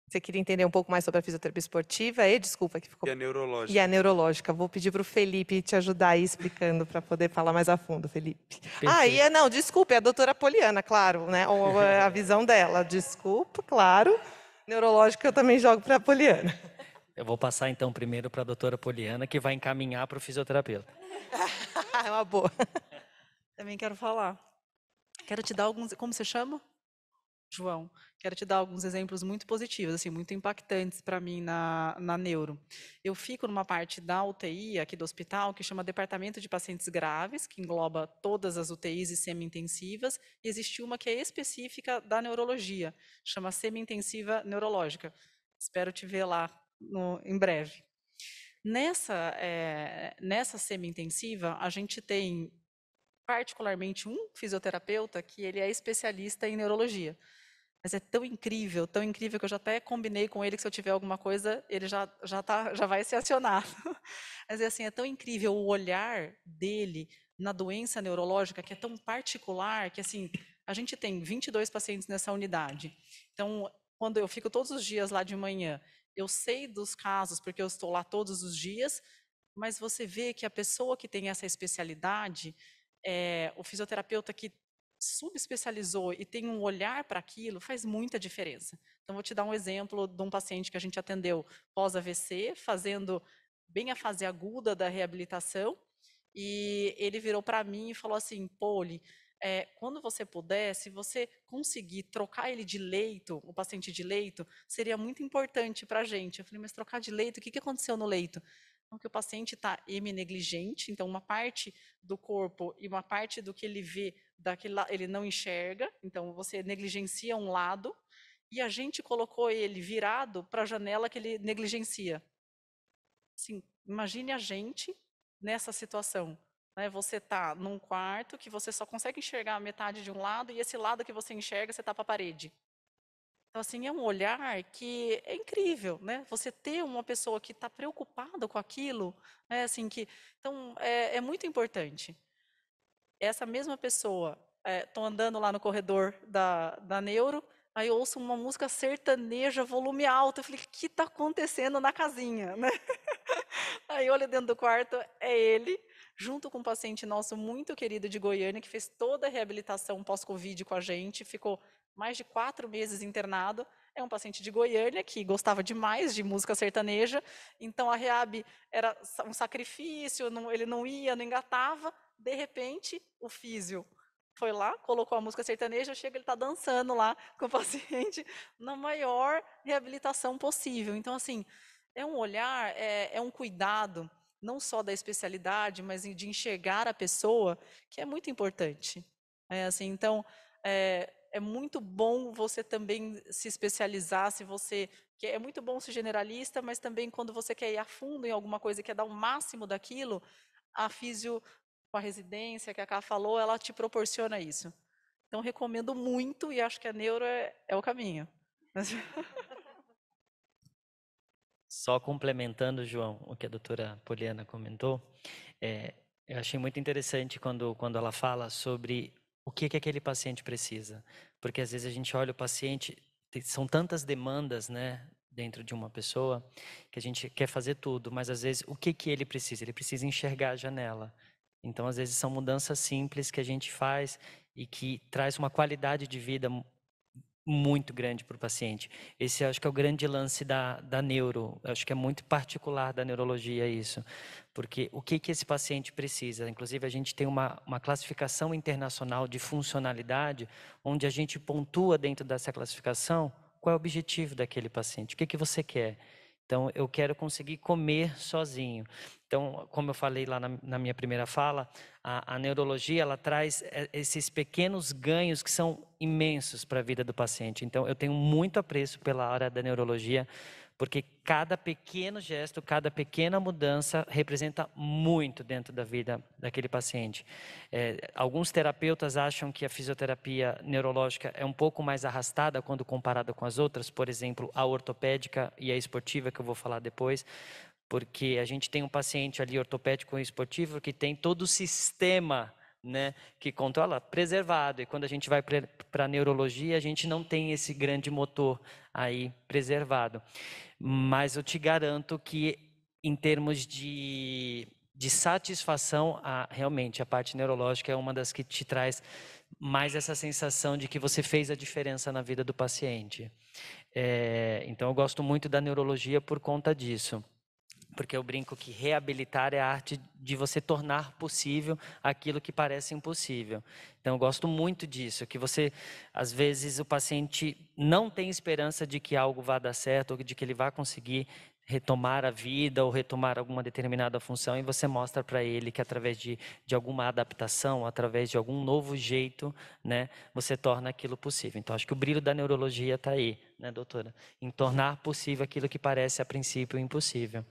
Você queria entender um pouco mais sobre a fisioterapia esportiva? Desculpa, que ficou...
E a neurológica.
E a neurológica. Vou pedir para o Felipe te ajudar aí explicando para poder falar mais a fundo, Felipe.
Perfeito.
Não, desculpe, é a doutora Poliana, claro, né? Ou a visão dela. Desculpa, claro. Neurológica eu também jogo para a Poliana.
Eu vou passar então primeiro para a doutora Poliana, que vai encaminhar para o fisioterapeuta.
É uma boa.
Também quero falar. Quero te dar alguns... Como você chama? João. Quero te dar alguns exemplos muito positivos, assim, muito impactantes para mim na neuro. Eu fico numa parte da UTI aqui do hospital que chama Departamento de Pacientes Graves, que engloba todas as UTIs e semi-intensivas, e existe uma que é específica da neurologia, chama semi-intensiva neurológica. Espero te ver lá em breve. Nessa semi-intensiva, a gente tem particularmente um fisioterapeuta que ele é especialista em neurologia. Mas é tão incrível que eu já até combinei com ele que se eu tiver alguma coisa, ele já vai ser acionado. Mas assim, é tão incrível o olhar dele na doença neurológica, que é tão particular, que assim, a gente tem 22 pacientes nessa unidade. Então, quando eu fico todos os dias lá de manhã, eu sei dos casos, porque eu estou lá todos os dias, mas você vê que a pessoa que tem essa especialidade, o fisioterapeuta que subespecializou e tem um olhar para aquilo, faz muita diferença. Então, vou te dar um exemplo de um paciente que a gente atendeu pós-AVC, fazendo bem a fase aguda da reabilitação, e ele virou para mim e falou assim, Poli, quando você puder, se você conseguir trocar ele de leito, o paciente de leito, seria muito importante para a gente. Eu falei, mas trocar de leito, o que aconteceu no leito? Porque o paciente está heminegligente, então uma parte do corpo e uma parte do que ele vê, ele não enxerga, então você negligencia um lado, e a gente colocou ele virado para a janela que ele negligencia. Assim, imagine a gente nessa situação. Né? Você está num quarto que você só consegue enxergar a metade de um lado, e esse lado que você enxerga, você tapa a parede. Então, assim, é um olhar que é incrível, né? Você ter uma pessoa que está preocupada com aquilo, né? Assim, então, é muito importante. Essa mesma pessoa, estou andando lá no corredor da neuro, aí eu ouço uma música sertaneja, volume alto, eu falei, o que está acontecendo na casinha, né? Aí eu olho dentro do quarto, é ele, junto com um paciente nosso muito querido de Goiânia, que fez toda a reabilitação pós-Covid com a gente, ficou mais de 4 meses internado. É um paciente de Goiânia que gostava demais de música sertaneja, então a reab era um sacrifício, ele não ia, não engatava. De repente, o físio foi lá, colocou a música sertaneja, chega, ele está dançando lá com o paciente na maior reabilitação possível. Então, assim, é um olhar, é um cuidado, não só da especialidade, mas de enxergar a pessoa, que é muito importante. Assim, então, é muito bom você também se especializar, que é muito bom ser generalista, mas também quando você quer ir a fundo em alguma coisa, quer dar o máximo daquilo, a físio, com a residência que a Ká falou, ela te proporciona isso. Então, recomendo muito e acho que a neuro é o caminho.
Só complementando, João, o que a doutora Poliana comentou, eu achei muito interessante quando ela fala sobre o que aquele paciente precisa. Porque às vezes a gente olha o paciente, são tantas demandas, né, dentro de uma pessoa, que a gente quer fazer tudo, mas às vezes o que ele precisa? Ele precisa enxergar a janela. Então, às vezes são mudanças simples que a gente faz e que traz uma qualidade de vida muito grande para o paciente. Esse acho que é o grande lance da neuro, acho que é muito particular da neurologia isso, porque o que esse paciente precisa? Inclusive a gente tem uma classificação internacional de funcionalidade, onde a gente pontua dentro dessa classificação qual é o objetivo daquele paciente, o que você quer. Então, eu quero conseguir comer sozinho. Então, como eu falei lá na minha primeira fala, a neurologia, ela traz esses pequenos ganhos que são imensos para a vida do paciente. Então, eu tenho muito apreço pela área da neurologia, porque cada pequeno gesto, cada pequena mudança representa muito dentro da vida daquele paciente. Alguns terapeutas acham que a fisioterapia neurológica é um pouco mais arrastada quando comparada com as outras, por exemplo, a ortopédica e a esportiva, que eu vou falar depois, porque a gente tem um paciente ali ortopédico e esportivo que tem todo o sistema, né, que controla preservado, e quando a gente vai para a neurologia, a gente não tem esse grande motor aí preservado. Mas eu te garanto que, em termos de satisfação, realmente a parte neurológica é uma das que te traz mais essa sensação de que você fez a diferença na vida do paciente. Então, eu gosto muito da neurologia por conta disso. porque eu brinco que reabilitar é a arte de você tornar possível aquilo que parece impossível. Então, eu gosto muito disso, que você, às vezes, o paciente não tem esperança de que algo vá dar certo, ou de que ele vá conseguir retomar a vida ou retomar alguma determinada função, e você mostra para ele que através de alguma adaptação, através de algum novo jeito, né, você torna aquilo possível. Então, acho que o brilho da neurologia está aí, né, doutora? Em tornar possível aquilo que parece, a princípio, impossível.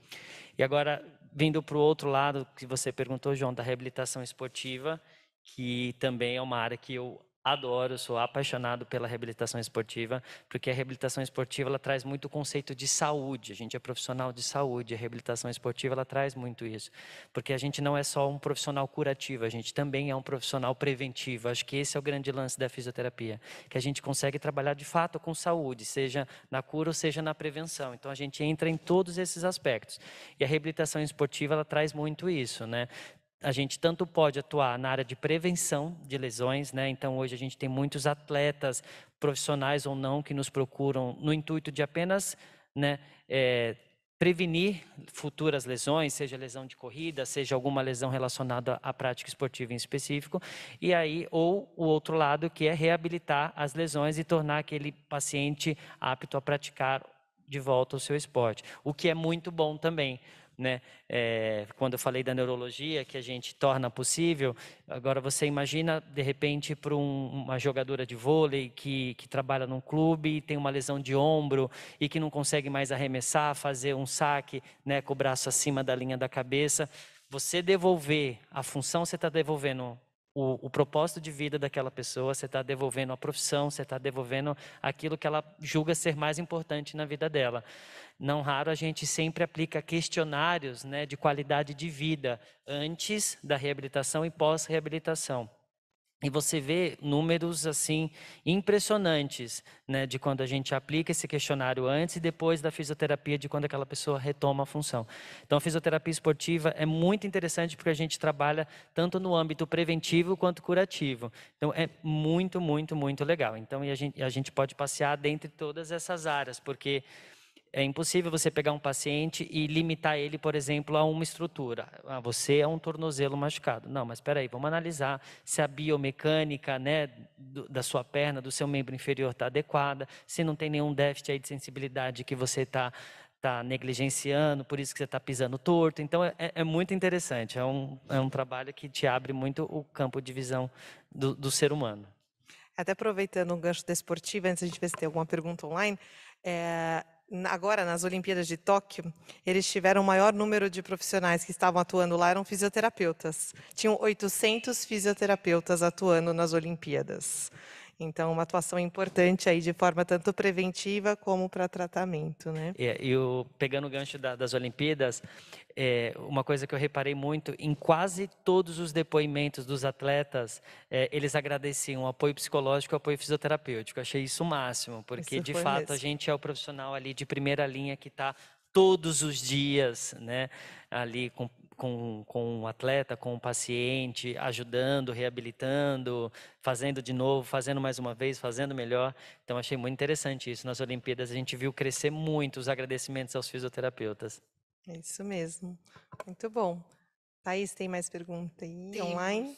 E agora, vindo para o outro lado que você perguntou, João, da reabilitação esportiva, que também é uma área que eu adoro, sou apaixonado pela reabilitação esportiva, porque a reabilitação esportiva ela traz muito o conceito de saúde. A gente é profissional de saúde, a reabilitação esportiva ela traz muito isso, porque a gente não é só um profissional curativo, a gente também é um profissional preventivo. Acho que esse é o grande lance da fisioterapia, que a gente consegue trabalhar de fato com saúde, seja na cura ou seja na prevenção. Então a gente entra em todos esses aspectos. E a reabilitação esportiva ela traz muito isso, né? A gente tanto pode atuar na área de prevenção de lesões, né? Então hoje a gente tem muitos atletas, profissionais ou não, que nos procuram no intuito de apenas, né, prevenir futuras lesões, seja lesão de corrida, seja alguma lesão relacionada à prática esportiva em específico, e aí, ou o outro lado, que é reabilitar as lesões e tornar aquele paciente apto a praticar de volta o seu esporte, o que é muito bom também. Né? Quando eu falei da neurologia, que a gente torna possível, agora você imagina, de repente, para uma jogadora de vôlei que trabalha num clube e tem uma lesão de ombro e que não consegue mais arremessar, fazer um saque, né, com o braço acima da linha da cabeça, você devolver a função, você está devolvendo o propósito de vida daquela pessoa, você está devolvendo a profissão, você está devolvendo aquilo que ela julga ser mais importante na vida dela. Não raro a gente sempre aplica questionários, né, de qualidade de vida antes da reabilitação e pós-reabilitação. E você vê números assim impressionantes, né, de quando a gente aplica esse questionário antes e depois da fisioterapia, de quando aquela pessoa retoma a função. Então, a fisioterapia esportiva é muito interessante porque a gente trabalha tanto no âmbito preventivo quanto curativo. Então, é muito, muito, muito legal. Então, a gente pode passear dentre todas essas áreas, porque é impossível você pegar um paciente e limitar ele, por exemplo, a uma estrutura. Ah, você é um tornozelo machucado. Não, mas espera aí, vamos analisar se a biomecânica, né, da sua perna, do seu membro inferior está adequada, se não tem nenhum déficit aí de sensibilidade que você está negligenciando, por isso que você está pisando torto. Então, é muito interessante. É um trabalho que te abre muito o campo de visão do ser humano.
Até aproveitando um gancho desportivo, antes a gente ver se tem alguma pergunta online, agora, nas Olimpíadas de Tóquio, eles tiveram o maior número de profissionais que estavam atuando lá, eram fisioterapeutas. Tinham 800 fisioterapeutas atuando nas Olimpíadas. Então, uma atuação importante aí de forma tanto preventiva como para tratamento, né?
Pegando o gancho das Olimpíadas, uma coisa que eu reparei muito, em quase todos os depoimentos dos atletas, eles agradeciam o apoio psicológico e o apoio fisioterapêutico. Eu achei isso o máximo, porque
Isso
de
foi
fato
mesmo.
a gente é o profissional ali de primeira linha que está todos os dias, né, ali com o atleta, com o paciente, ajudando, reabilitando, fazendo de novo, fazendo mais uma vez, fazendo melhor. Então, achei muito interessante isso. Nas Olimpíadas, a gente viu crescer muito os agradecimentos aos fisioterapeutas.
É isso mesmo. Muito bom. Thaís, tem mais pergunta aí online?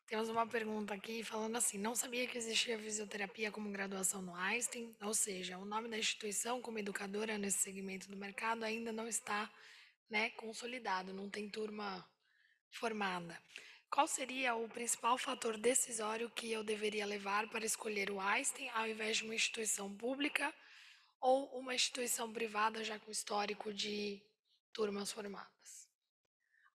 Temos uma pergunta aqui falando assim: não sabia que existia fisioterapia como graduação no Einstein, ou seja, o nome da instituição como educadora nesse segmento do mercado ainda não está, né, consolidado, não tem turma formada. Qual seria o principal fator decisório que eu deveria levar para escolher o Einstein ao invés de uma instituição pública ou uma instituição privada já com histórico de turmas formadas?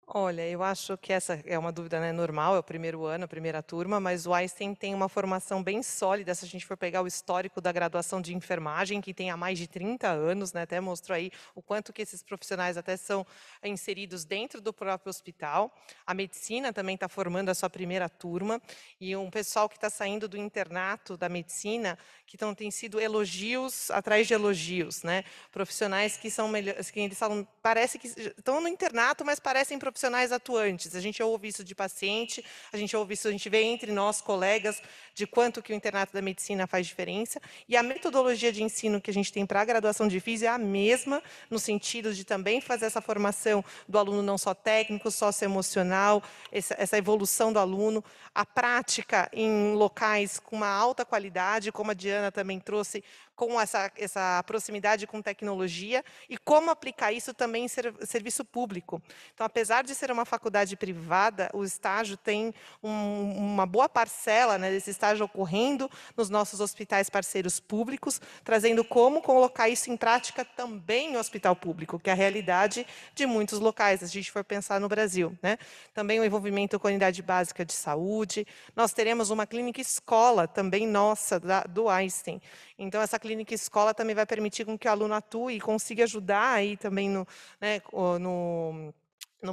Olha, eu acho que essa é uma dúvida, né, normal, é o primeiro ano, a primeira turma, mas o Einstein tem uma formação bem sólida, se a gente for pegar o histórico da graduação de enfermagem, que tem há mais de 30 anos, né, até mostrou aí o quanto que esses profissionais até são inseridos dentro do próprio hospital. A medicina também está formando a sua primeira turma, e um pessoal que está saindo do internato da medicina, que tem sido elogios atrás de elogios, né, profissionais que são melhores, que eles falam, parece que estão no internato, mas parecem profissionais profissionais atuantes. A gente ouve isso de paciente, a gente ouve isso, a gente vê entre nós, colegas, de quanto que o internato da medicina faz diferença. E a metodologia de ensino que a gente tem para a graduação de físio é a mesma, no sentido de também fazer essa formação do aluno não só técnico, socioemocional, essa evolução do aluno, a prática em locais com uma alta qualidade, como a Diana também trouxe, com essa proximidade com tecnologia, e como aplicar isso também em serviço público. Então, apesar de ser uma faculdade privada, o estágio tem uma boa parcela, né, desse estágio ocorrendo nos nossos hospitais parceiros públicos, trazendo como colocar isso em prática também no hospital público, que é a realidade de muitos locais, se a gente for pensar no Brasil, né? Também o envolvimento com a unidade básica de saúde. Nós teremos uma clínica escola, também nossa, do Einstein. Então, essa clínica escola também vai permitir com que o aluno atue e consiga ajudar aí também no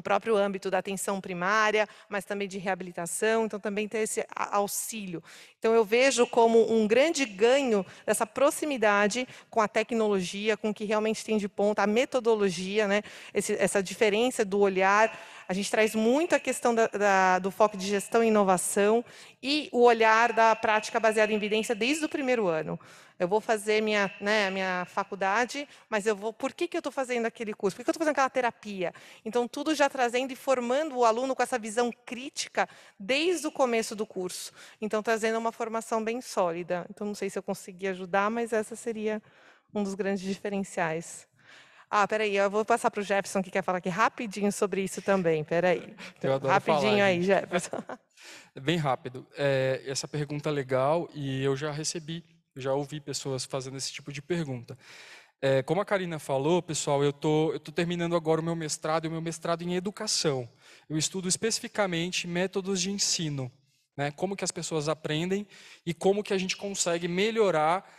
próprio âmbito da atenção primária, mas também de reabilitação, então também ter esse auxílio. Então, eu vejo como um grande ganho dessa proximidade com a tecnologia, com o que realmente tem de ponta, a metodologia, né? Essa diferença do olhar. A gente traz muito a questão do foco de gestão e inovação e o olhar da prática baseada em evidência desde o primeiro ano. Eu vou fazer minha faculdade, mas por que eu estou fazendo aquele curso? Por que eu estou fazendo aquela terapia? Então, tudo já trazendo e formando o aluno com essa visão crítica desde o começo do curso. Então, trazendo uma formação bem sólida. Então, não sei se eu consegui ajudar, mas essa seria um dos grandes diferenciais. Peraí, eu vou passar para o Jefferson, que quer falar aqui rapidinho sobre isso também. Peraí.
Eu adoro
rapidinho
falar,
aí,
gente.
Jefferson.
Bem rápido. Essa pergunta é legal e eu já já ouvi pessoas fazendo esse tipo de pergunta. Como a Karina falou, pessoal, eu tô terminando agora o meu mestrado, em educação. Eu estudo especificamente métodos de ensino, né? Como que as pessoas aprendem e como que a gente consegue melhorar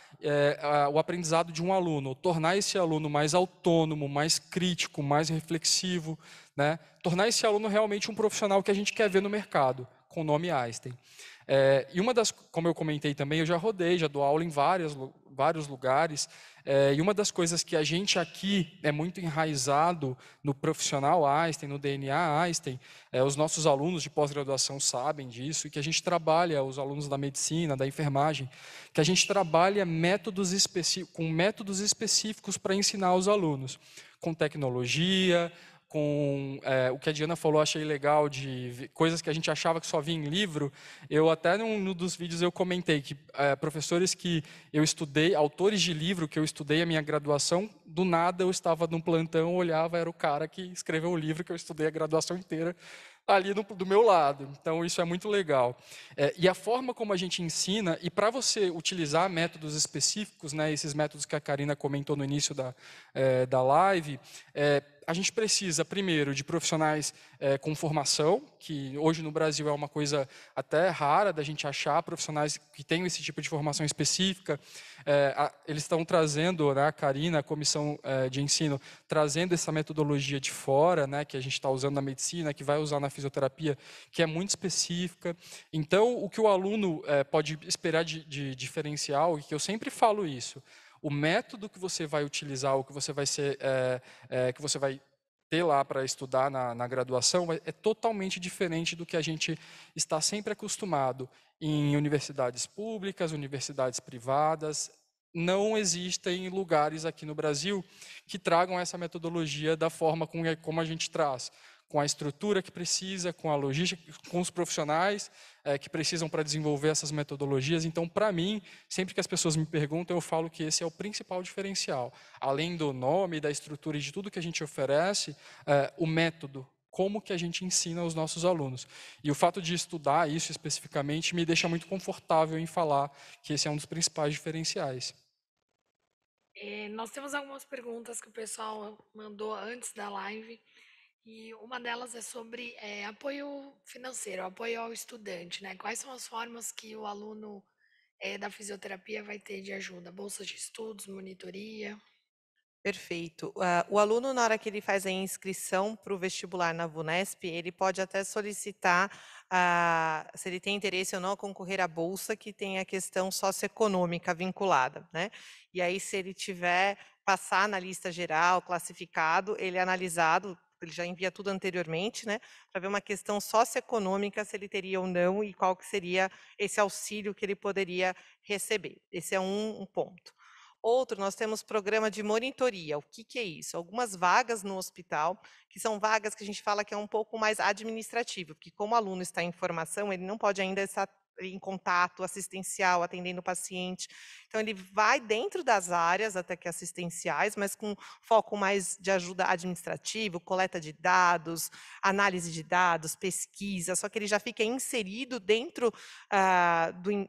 o aprendizado de um aluno, tornar esse aluno mais autônomo, mais crítico, mais reflexivo, né? Tornar esse aluno realmente um profissional que a gente quer ver no mercado, com o nome Einstein. E como eu comentei também, eu já dou aula em vários lugares, e uma das coisas que a gente aqui é muito enraizado no profissional Einstein, no DNA Einstein, os nossos alunos de pós-graduação sabem disso, e que a gente trabalha, os alunos da medicina, da enfermagem, que a gente trabalha com métodos específicos para ensinar os alunos, com tecnologia, com o que a Diana falou, achei legal, de coisas que a gente achava que só vinha em livro. Eu até num dos vídeos eu comentei que professores que eu estudei, autores de livro que eu estudei a minha graduação, do nada eu estava num plantão, olhava, era o cara que escreveu o livro que eu estudei a graduação inteira, ali do meu lado. Então, isso é muito legal. E a forma como a gente ensina, e para você utilizar métodos específicos, né, esses métodos que a Karina comentou no início da live, a gente precisa, primeiro, de profissionais com formação, que hoje no Brasil é uma coisa até rara da gente achar profissionais que tenham esse tipo de formação específica. Eles estão trazendo, né, a Karina, a comissão de ensino, trazendo essa metodologia de fora, né, que a gente está usando na medicina, que vai usar na fisioterapia, que é muito específica. Então, o que o aluno pode esperar de diferencial, e que eu sempre falo isso, o método que você vai utilizar, o que você vai ter lá para estudar na graduação, é totalmente diferente do que a gente está sempre acostumado em universidades públicas, universidades privadas. Não existem lugares aqui no Brasil que tragam essa metodologia da forma como a gente traz, com a estrutura que precisa, com a logística, com os profissionais que precisam para desenvolver essas metodologias. Então, para mim, sempre que as pessoas me perguntam, eu falo que esse é o principal diferencial. Além do nome, da estrutura e de tudo que a gente oferece, o método, como que a gente ensina aos nossos alunos. E o fato de estudar isso especificamente me deixa muito confortável em falar que esse é um dos principais diferenciais.
Nós temos algumas perguntas que o pessoal mandou antes da live. E uma delas é sobre apoio financeiro, apoio ao estudante, né? Quais são as formas que o aluno da fisioterapia vai ter de ajuda? Bolsa de estudos, monitoria?
Perfeito. O aluno, na hora que ele faz a inscrição para o vestibular na VUNESP, ele pode até solicitar, se ele tem interesse ou não, a concorrer à bolsa, que tem a questão socioeconômica vinculada, né? E aí, se ele passar na lista geral, classificado, ele é analisado ele já envia tudo anteriormente, né, para ver uma questão socioeconômica, se ele teria ou não, e qual que seria esse auxílio que ele poderia receber. Esse é um ponto. Outro, nós temos programa de monitoria. O que que é isso? Algumas vagas no hospital, que são vagas que a gente fala que é um pouco mais administrativo, porque como o aluno está em formação, ele não pode ainda estar em contato assistencial, atendendo o paciente. Então, ele vai dentro das áreas, até que assistenciais, mas com foco mais de ajuda administrativa, coleta de dados, análise de dados, pesquisa, só que ele já fica inserido dentro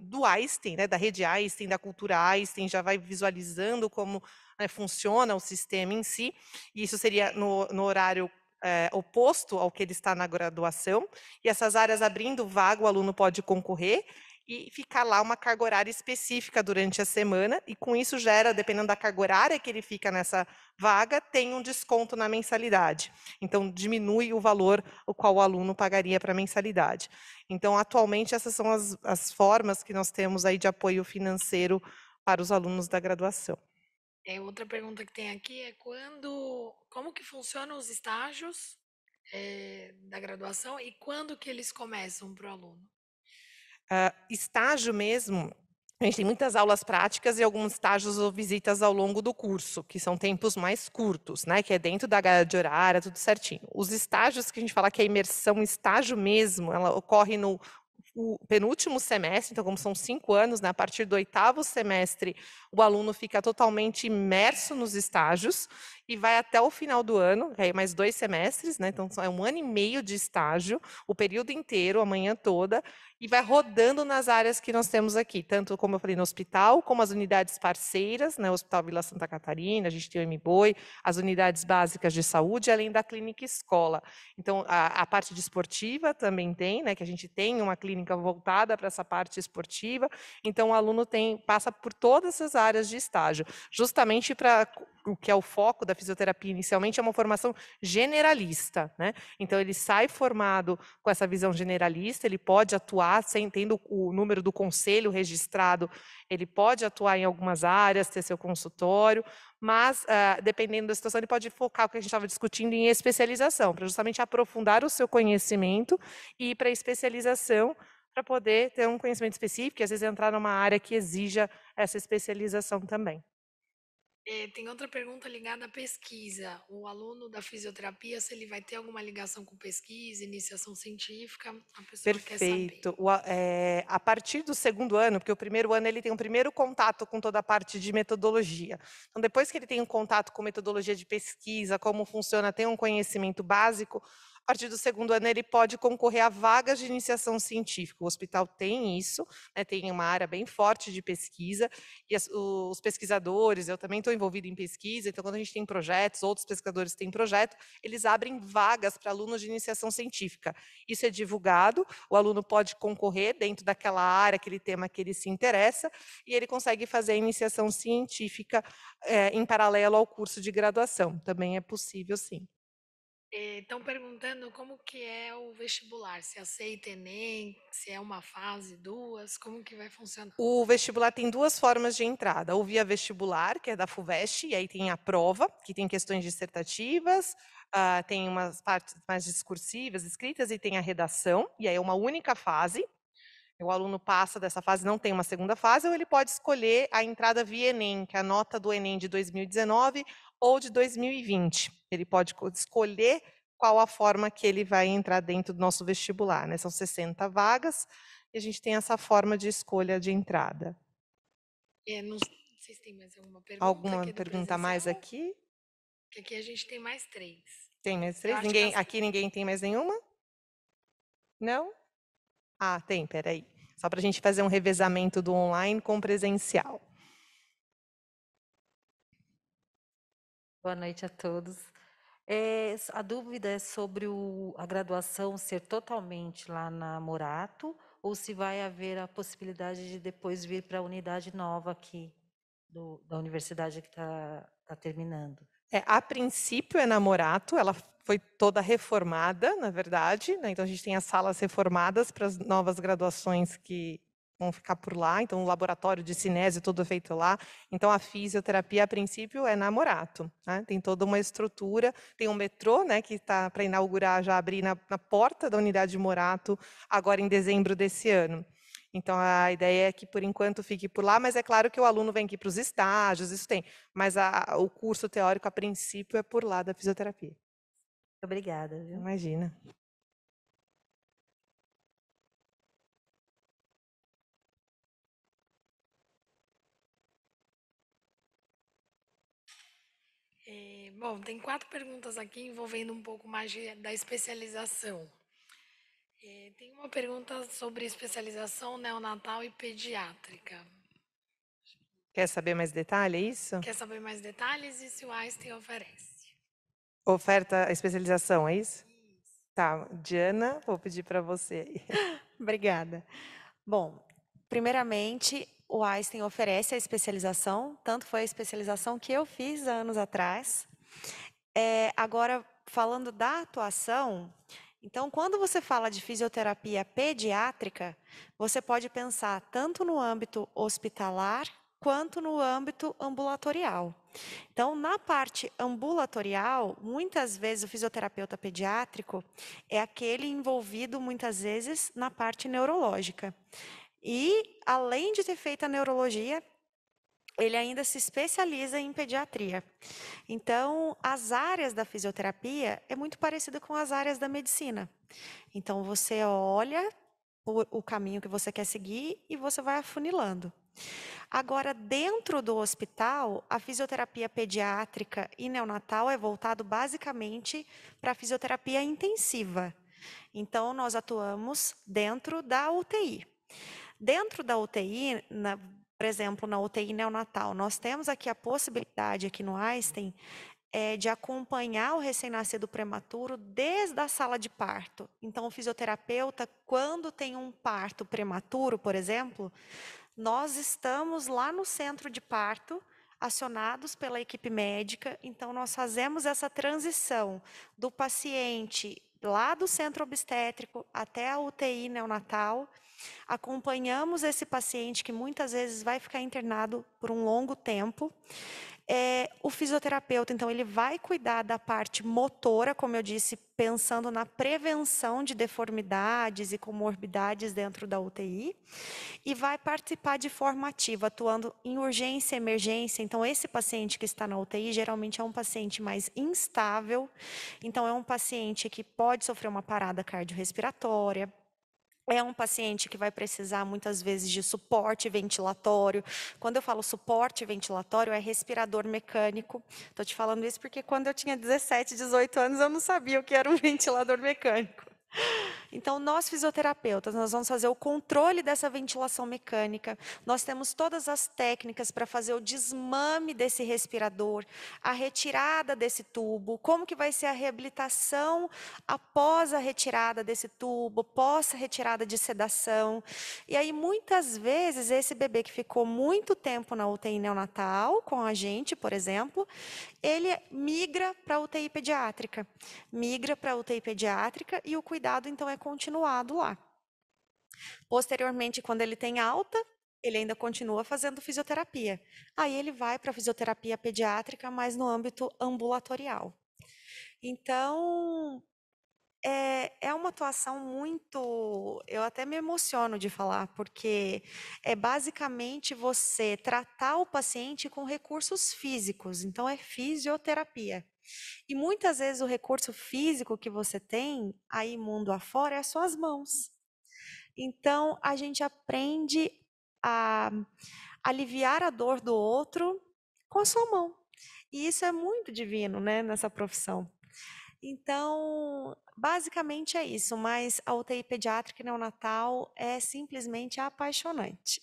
do Einstein, né, da rede Einstein, da cultura Einstein, já vai visualizando como funciona o sistema em si, e isso seria no horário oposto ao que ele está na graduação, e essas áreas abrindo vaga, o aluno pode concorrer e ficar lá uma carga horária específica durante a semana, e com isso gera, dependendo da carga horária que ele fica nessa vaga, tem um desconto na mensalidade. Então, diminui o valor o qual o aluno pagaria para a mensalidade. Então, atualmente, essas são as formas que nós temos aí de apoio financeiro para os alunos da graduação.
Outra pergunta que tem aqui é como que funcionam os estágios da graduação e quando que eles começam para o aluno?
Estágio mesmo, a gente tem muitas aulas práticas e alguns estágios ou visitas ao longo do curso, que são tempos mais curtos, né? Que é dentro da grade horária, tudo certinho. Os estágios que a gente fala que é imersão, estágio mesmo, ela ocorre no penúltimo semestre, então como são 5 anos, né, a partir do 8º semestre, o aluno fica totalmente imerso nos estágios e vai até o final do ano, aí mais 2 semestres, né, então é 1 ano e meio de estágio, o período inteiro, a manhã toda, e vai rodando nas áreas que nós temos aqui, tanto como eu falei no hospital, como as unidades parceiras, né, o Hospital Vila Santa Catarina, a gente tem o MBoi, as unidades básicas de saúde, além da clínica escola. Então, a parte de esportiva também tem, né, que a gente tem uma clínica voltada para essa parte esportiva, então o aluno passa por todas as áreas de estágio, justamente para o que é o foco da fisioterapia inicialmente, é uma formação generalista, né? Então, ele sai formado com essa visão generalista, ele pode atuar, tendo o número do conselho registrado, ele pode atuar em algumas áreas, ter seu consultório, mas, dependendo da situação, ele pode focar o que a gente estava discutindo em especialização, para justamente aprofundar o seu conhecimento e ir para a especialização, para poder ter um conhecimento específico e, às vezes, entrar numa área que exija essa especialização também.
Tem outra pergunta ligada à pesquisa. O aluno da fisioterapia, se ele vai ter alguma ligação com pesquisa, iniciação científica, a pessoa quer saber.
Perfeito. A partir do 2º ano, porque o 1º ano ele tem um primeiro contato com toda a parte de metodologia. Então, depois que ele tem um contato com metodologia de pesquisa, como funciona, tem um conhecimento básico, a partir do 2º ano ele pode concorrer a vagas de iniciação científica. O hospital tem isso, né, tem uma área bem forte de pesquisa, e os pesquisadores, eu também estou envolvida em pesquisa, então quando a gente tem projetos, outros pesquisadores têm projeto, eles abrem vagas para alunos de iniciação científica. Isso é divulgado, o aluno pode concorrer dentro daquela área, aquele tema que ele se interessa, e ele consegue fazer a iniciação científica em paralelo ao curso de graduação. Também é possível, sim.
Estão perguntando como que é o vestibular, se aceita Enem, se é uma fase, 2, como que vai funcionar?
O vestibular tem 2 formas de entrada, ou via vestibular, que é da FUVEST, e aí tem a prova, que tem questões dissertativas, tem umas partes mais discursivas, escritas, e tem a redação, e aí é uma única fase. O aluno passa dessa fase, não tem uma segunda fase, ou ele pode escolher a entrada via Enem, que é a nota do Enem de 2019 ou de 2020. Ele pode escolher qual a forma que ele vai entrar dentro do nosso vestibular, né? São 60 vagas e a gente tem essa forma de escolha de entrada.
Não sei se tem mais alguma pergunta.
Alguma pergunta a mais aqui?
Que aqui a gente tem mais 3.
Tem mais 3? Aqui ninguém tem mais nenhuma? Não? Ah, tem, peraí. Só para a gente fazer um revezamento do online com o presencial.
Boa noite a todos. A dúvida é sobre a graduação ser totalmente lá na Morato, ou se vai haver a possibilidade de depois vir para a unidade nova aqui, da universidade que está terminando.
A princípio é na Morato, ela foi toda reformada, na verdade, né? Então a gente tem as salas reformadas para as novas graduações que vão ficar por lá, então o laboratório de cinésio todo feito lá. Então a fisioterapia, a princípio, é na Morato, né? Tem toda uma estrutura, tem um metrô, né, que está para inaugurar, já abrir na porta da unidade de Morato, agora em dezembro desse ano. Então a ideia é que por enquanto fique por lá, mas é claro que o aluno vem aqui para os estágios, isso tem, mas o curso teórico, a princípio, é por lá da fisioterapia.
Obrigada, viu?
Imagina.
Bom, tem 4 perguntas aqui envolvendo um pouco mais da especialização. Tem uma pergunta sobre especialização neonatal e pediátrica.
Quer saber mais detalhe, é isso?
Quer saber mais detalhes e se o Einstein oferece?
Oferta a especialização, é isso? Tá, Diana, vou pedir para você aí.
Obrigada. Bom, primeiramente, o Einstein oferece a especialização, tanto foi a especialização que eu fiz há anos atrás. Agora, falando da atuação, então, quando você fala de fisioterapia pediátrica, você pode pensar tanto no âmbito hospitalar quanto no âmbito ambulatorial. Então, na parte ambulatorial, muitas vezes o fisioterapeuta pediátrico é aquele envolvido, muitas vezes, na parte neurológica. E, além de ter feito a neurologia, ele ainda se especializa em pediatria. Então, as áreas da fisioterapia é muito parecida com as áreas da medicina. Então, você olha o caminho que você quer seguir e você vai afunilando. Agora, dentro do hospital, a fisioterapia pediátrica e neonatal é voltado basicamente para a fisioterapia intensiva. Então, nós atuamos dentro da UTI. Dentro da UTI, por exemplo, na UTI neonatal, nós temos aqui a possibilidade, aqui no Einstein, de acompanhar o recém-nascido prematuro desde a sala de parto. Então, o fisioterapeuta, quando tem um parto prematuro, por exemplo, nós estamos lá no centro de parto, acionados pela equipe médica, então nós fazemos essa transição do paciente lá do centro obstétrico até a UTI neonatal, acompanhamos esse paciente que muitas vezes vai ficar internado por um longo tempo. O fisioterapeuta, então, ele vai cuidar da parte motora, como eu disse, pensando na prevenção de deformidades e comorbidades dentro da UTI, e vai participar de forma ativa, atuando em urgência e emergência. Então, esse paciente que está na UTI, geralmente é um paciente mais instável, então é um paciente que pode sofrer uma parada cardiorrespiratória, é um paciente que vai precisar, muitas vezes, de suporte ventilatório. Quando eu falo suporte ventilatório, é respirador mecânico. Estou te falando isso porque quando eu tinha 17, 18 anos, eu não sabia o que era um ventilador mecânico. Então, nós fisioterapeutas, nós vamos fazer o controle dessa ventilação mecânica, nós temos todas as técnicas para fazer o desmame desse respirador, a retirada desse tubo, como que vai ser a reabilitação após a retirada desse tubo, pós a retirada de sedação. E aí, muitas vezes, esse bebê que ficou muito tempo na UTI neonatal, com a gente, por exemplo, ele migra para a UTI pediátrica. Migra para a UTI pediátrica e o cuidado, então, é continuado lá. Posteriormente, quando ele tem alta, ele ainda continua fazendo fisioterapia. Aí ele vai para a fisioterapia pediátrica, mas no âmbito ambulatorial. Então, é uma atuação muito... Eu até me emociono de falar, porque é basicamente você tratar o paciente com recursos físicos, então é fisioterapia. E muitas vezes o recurso físico que você tem, aí mundo afora, é as suas mãos. Então, a gente aprende a aliviar a dor do outro com a sua mão. E isso é muito divino, né, nessa profissão. Então, basicamente é isso, mas a UTI pediátrica e neonatal é simplesmente apaixonante.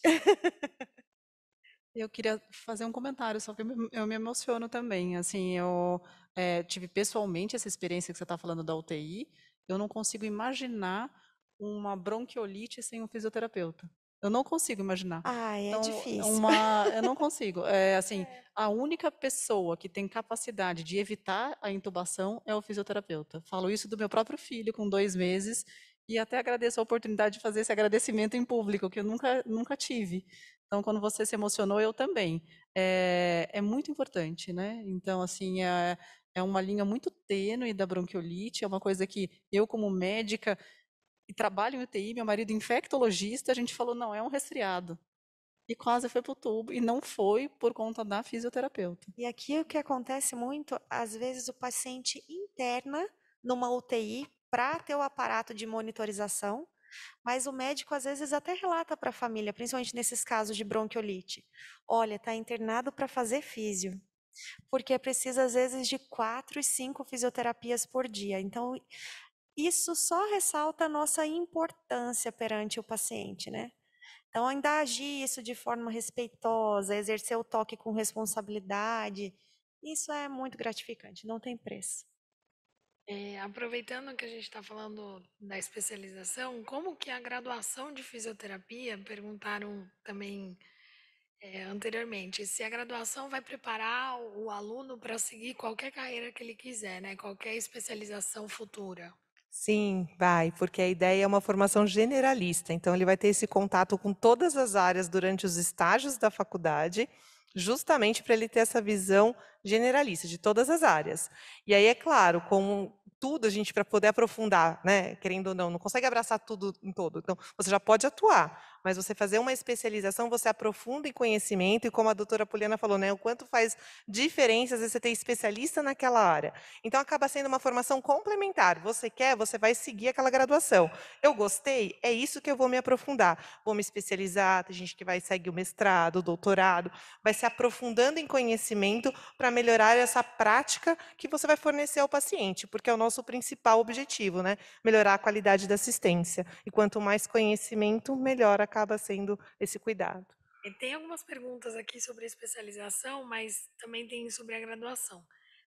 Eu queria fazer um comentário, só que eu me emociono também. Assim, eu tive pessoalmente essa experiência que você está falando da UTI. Eu não consigo imaginar uma bronquiolite sem um fisioterapeuta. Eu não consigo imaginar.
É
Então,
difícil.
eu não consigo. Assim, a única pessoa que tem capacidade de evitar a intubação é o fisioterapeuta. Falo isso do meu próprio filho, com 2 meses, E até agradeço a oportunidade de fazer esse agradecimento em público, que eu nunca tive. Então, quando você se emocionou, eu também. É muito importante, né? Então, assim, é uma linha muito tênue da bronquiolite, é uma coisa que eu, como médica, e trabalho em UTI, meu marido infectologista, a gente falou, não, é um resfriado. E quase foi para o tubo, e não foi por conta da fisioterapeuta.
E aqui o que acontece muito, às vezes o paciente interna numa UTI para ter o aparato de monitorização, mas o médico às vezes até relata para a família, principalmente nesses casos de bronquiolite. Olha, está internado para fazer físio, porque precisa às vezes de 4 e 5 fisioterapias por dia. Então, isso só ressalta a nossa importância perante o paciente, né? Então, ainda agir isso de forma respeitosa, exercer o toque com responsabilidade, isso é muito gratificante, não tem preço.
Aproveitando que a gente está falando da especialização, como que a graduação de fisioterapia, perguntaram também anteriormente, se a graduação vai preparar o aluno para seguir qualquer carreira que ele quiser, né? Qualquer especialização futura.
Sim, vai, porque a ideia é uma formação generalista. Então, ele vai ter esse contato com todas as áreas durante os estágios da faculdade, justamente para ele ter essa visão generalista de todas as áreas. E aí, é claro, com tudo, a gente, para poder aprofundar, né, querendo ou não consegue abraçar tudo em todo. Então, você já pode atuar, mas você fazer uma especialização, você aprofunda em conhecimento, e como a doutora Poliana falou, né, o quanto faz diferença, às vezes, você ter especialista naquela área. Então, acaba sendo uma formação complementar. Você quer, você vai seguir aquela graduação. Eu gostei, é isso que eu vou me aprofundar. Vou me especializar, tem gente que vai seguir o mestrado, o doutorado, vai se aprofundando em conhecimento para melhorar essa prática que você vai fornecer ao paciente, porque é o nosso principal objetivo, né? Melhorar a qualidade da assistência. E quanto mais conhecimento, melhor acaba sendo esse cuidado.
Tem algumas perguntas aqui sobre a especialização, mas também tem sobre a graduação.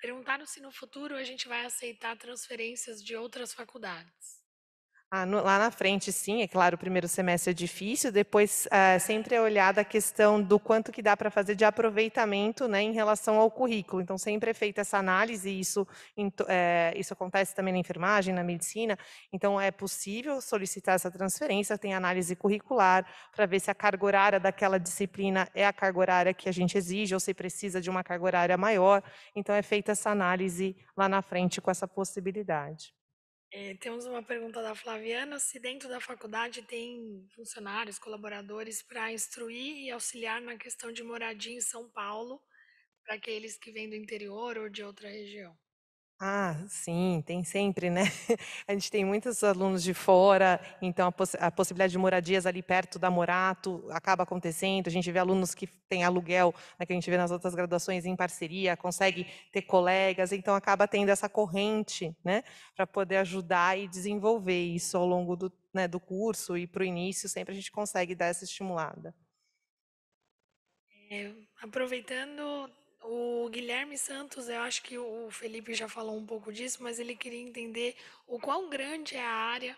Perguntaram se no futuro a gente vai aceitar transferências de outras faculdades.
Lá na frente, sim, é claro, o primeiro semestre é difícil, depois sempre é olhada a questão do quanto que dá para fazer de aproveitamento, né, em relação ao currículo. Então, sempre é feita essa análise, e isso acontece também na enfermagem, na medicina. Então, é possível solicitar essa transferência, tem análise curricular, para ver se a carga horária daquela disciplina é a carga horária que a gente exige, ou se precisa de uma carga horária maior. Então, é feita essa análise lá na frente com essa possibilidade.
Temos uma pergunta da Flaviana, se dentro da faculdade tem funcionários, colaboradores para instruir e auxiliar na questão de moradia em São Paulo, para aqueles que vêm do interior ou de outra região.
Sim, tem sempre, né? A gente tem muitos alunos de fora, então a possibilidade de moradias ali perto da Morato acaba acontecendo. A gente vê alunos que têm aluguel, né, que a gente vê nas outras graduações em parceria, consegue ter colegas, então acaba tendo essa corrente, né, para poder ajudar e desenvolver isso ao longo do curso, e para o início sempre a gente consegue dar essa estimulada.
Aproveitando, o Guilherme Santos, eu acho que o Felipe já falou um pouco disso, mas ele queria entender o quão grande é a área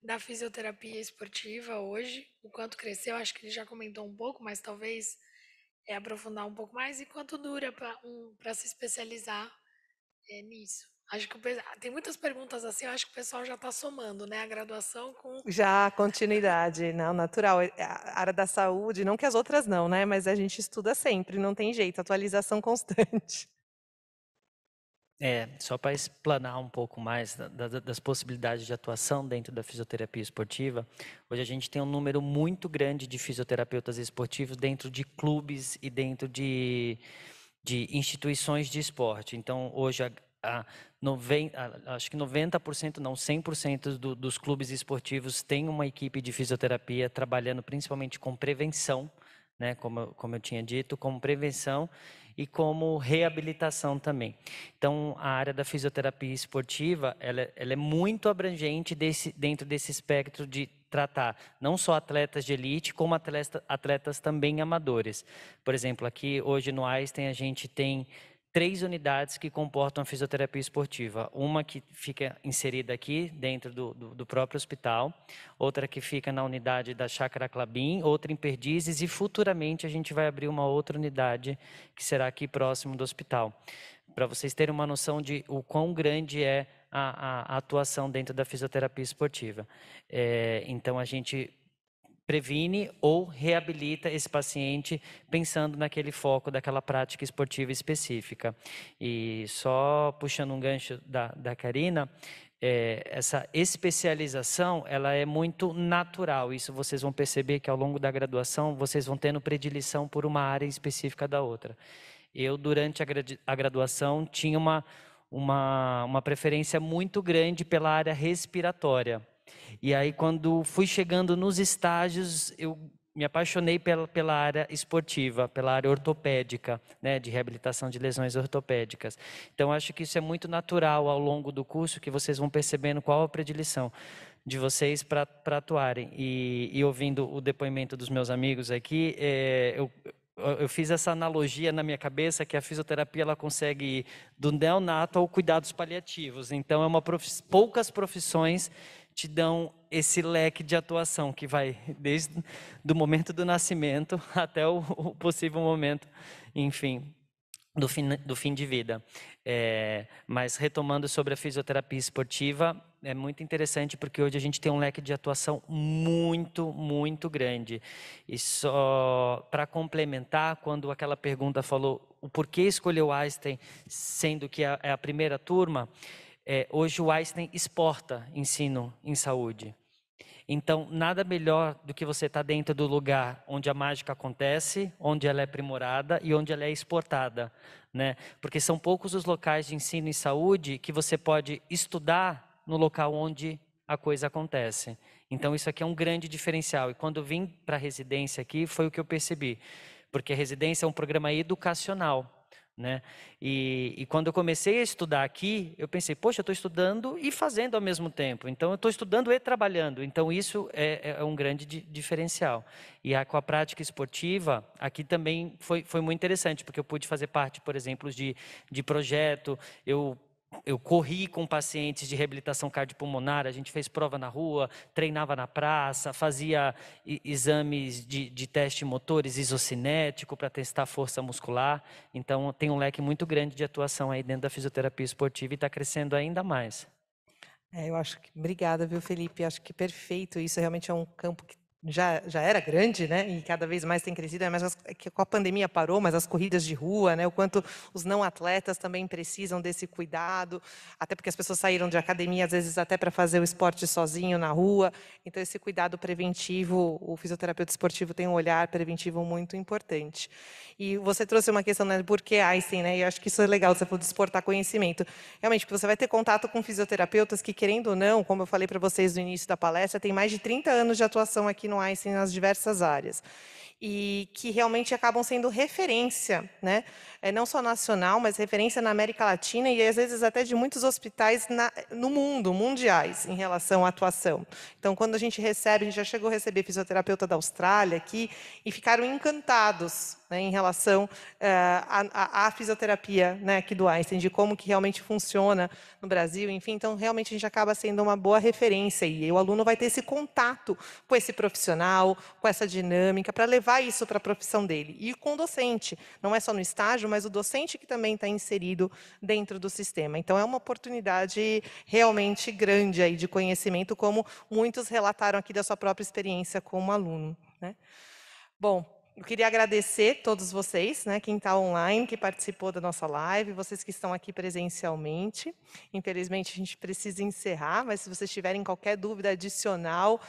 da fisioterapia esportiva hoje, o quanto cresceu, acho que ele já comentou um pouco, mas talvez aprofundar um pouco mais, e quanto dura para se especializar nisso. Acho que tem muitas perguntas assim, eu acho que o pessoal já está somando, né, a graduação com...
Já, continuidade, não, natural. A área da saúde, não que as outras não, né? Mas a gente estuda sempre, não tem jeito, atualização constante.
Só para explanar um pouco mais das possibilidades de atuação dentro da fisioterapia esportiva, hoje a gente tem um número muito grande de fisioterapeutas esportivos dentro de clubes e dentro de instituições de esporte. Então, hoje, acho que 90%, não, 100% dos clubes esportivos têm uma equipe de fisioterapia trabalhando principalmente com prevenção, né, como eu tinha dito, como prevenção e como reabilitação também. Então, a área da fisioterapia esportiva, ela é muito abrangente dentro desse espectro de tratar não só atletas de elite, como atletas também amadores. Por exemplo, aqui hoje no Einstein a gente tem 3 unidades que comportam a fisioterapia esportiva. Uma que fica inserida aqui dentro do próprio hospital, outra que fica na unidade da Chácara Clabin, outra em Perdizes, e futuramente a gente vai abrir uma outra unidade que será aqui próximo do hospital. Para vocês terem uma noção de o quão grande é a atuação dentro da fisioterapia esportiva. Então, a gente previne ou reabilita esse paciente pensando naquele foco daquela prática esportiva específica. E só puxando um gancho da Karina, essa especialização ela é muito natural. Isso vocês vão perceber que ao longo da graduação vocês vão tendo predileção por uma área específica da outra. Eu, durante a graduação, tinha uma preferência muito grande pela área respiratória. E aí, quando fui chegando nos estágios, eu me apaixonei pela área esportiva, pela área ortopédica, né, de reabilitação de lesões ortopédicas. Então, acho que isso é muito natural ao longo do curso, que vocês vão percebendo qual a predileção de vocês para atuarem. E ouvindo o depoimento dos meus amigos aqui, eu fiz essa analogia na minha cabeça que a fisioterapia ela consegue ir do neonato ao cuidados paliativos. Então, poucas profissões te dão esse leque de atuação que vai desde do momento do nascimento até o possível momento, enfim, do fim de vida. Mas retomando sobre a fisioterapia esportiva, é muito interessante porque hoje a gente tem um leque de atuação muito, muito grande. E só para complementar, quando aquela pergunta falou o porquê escolheu Einstein, sendo que é a primeira turma, hoje o Einstein exporta ensino em saúde. Então, nada melhor do que você estar dentro do lugar onde a mágica acontece, onde ela é aprimorada e onde ela é exportada, né? Porque são poucos os locais de ensino em saúde que você pode estudar no local onde a coisa acontece. Então, isso aqui é um grande diferencial. E quando eu vim para a residência aqui, foi o que eu percebi. Porque a residência é um programa educacional, né? E quando eu comecei a estudar aqui, eu pensei, poxa, eu estou estudando e fazendo ao mesmo tempo. Então, eu estou estudando e trabalhando. Então, isso é um grande diferencial. E com a prática esportiva, aqui também foi muito interessante, porque eu pude fazer parte, por exemplo, de projeto. Eu corri com pacientes de reabilitação cardiopulmonar, a gente fez prova na rua, treinava na praça, fazia exames de teste motores isocinético para testar força muscular. Então, tem um leque muito grande de atuação aí dentro da fisioterapia esportiva e está crescendo ainda mais.
Eu acho que... Obrigada, viu, Felipe? Acho que perfeito. Isso realmente é um campo que já era grande, né? E cada vez mais tem crescido, mas que com a pandemia parou, mas as corridas de rua, né? O quanto os não atletas também precisam desse cuidado, até porque as pessoas saíram de academia, às vezes até para fazer o esporte sozinho na rua. Então, esse cuidado preventivo, o fisioterapeuta esportivo tem um olhar preventivo muito importante. E você trouxe uma questão, né? Por que Einstein, né? E eu acho que isso é legal, você falou de exportar conhecimento. Realmente, porque você vai ter contato com fisioterapeutas que, querendo ou não, como eu falei para vocês no início da palestra, tem mais de 30 anos de atuação aqui no Einstein nas diversas áreas. E que realmente acabam sendo referência, né? Não só nacional, mas referência na América Latina e, às vezes, até de muitos hospitais no mundo, mundiais, em relação à atuação. Então, quando a gente já chegou a receber fisioterapeuta da Austrália aqui e ficaram encantados, né, em relação à fisioterapia, né, aqui do Einstein, de como que realmente funciona no Brasil, enfim. Então, realmente, a gente acaba sendo uma boa referência e o aluno vai ter esse contato com esse profissional, com essa dinâmica, para levar isso para a profissão dele. E com o docente, não é só no estágio, mas o docente que também está inserido dentro do sistema. Então, é uma oportunidade realmente grande aí de conhecimento, como muitos relataram aqui da sua própria experiência como aluno, né? Bom, eu queria agradecer todos vocês, né, quem está online, que participou da nossa live, vocês que estão aqui presencialmente. Infelizmente, a gente precisa encerrar, mas se vocês tiverem qualquer dúvida adicional,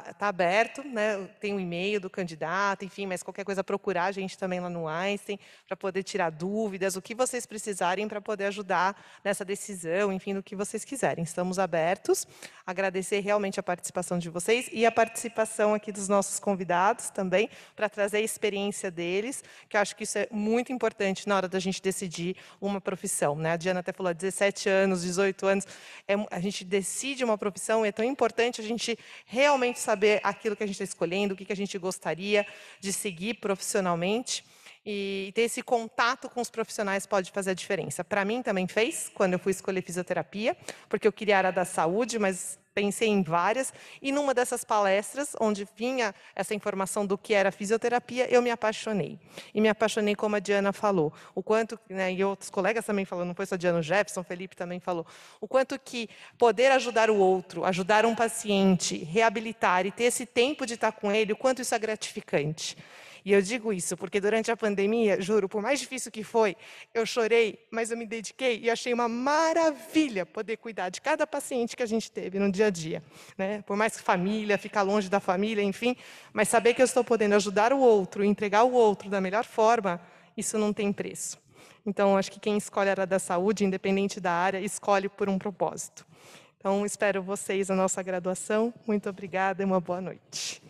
está aberto, né? Tem um e-mail do candidato, enfim, mas qualquer coisa procurar a gente também lá no Einstein para poder tirar dúvidas, o que vocês precisarem para poder ajudar nessa decisão, enfim, no que vocês quiserem. Estamos abertos. Agradecer realmente a participação de vocês e a participação aqui dos nossos convidados também, para trazer a experiência deles, que eu acho que isso é muito importante na hora da gente decidir uma profissão, né? A Diana até falou, 17 anos, 18 anos, a gente decide uma profissão, é tão importante a gente realmente saber aquilo que a gente está escolhendo, o que a gente gostaria de seguir profissionalmente. E ter esse contato com os profissionais pode fazer a diferença. Para mim também fez, quando eu fui escolher fisioterapia, porque eu queria a área da saúde, mas pensei em várias, e numa dessas palestras, onde vinha essa informação do que era fisioterapia, eu me apaixonei. E me apaixonei, como a Diana falou, o quanto, né, e outros colegas também falaram, não foi só Diana, o Jefferson, o Felipe também falou, o quanto que poder ajudar o outro, ajudar um paciente, reabilitar e ter esse tempo de estar com ele, o quanto isso é gratificante. E eu digo isso porque durante a pandemia, juro, por mais difícil que foi, eu chorei, mas eu me dediquei e achei uma maravilha poder cuidar de cada paciente que a gente teve no dia a dia, né? Por mais que família, ficar longe da família, enfim, mas saber que eu estou podendo ajudar o outro, entregar o outro da melhor forma, isso não tem preço. Então, acho que quem escolhe a área da saúde, independente da área, escolhe por um propósito. Então, espero vocês na nossa graduação. Muito obrigada e uma boa noite.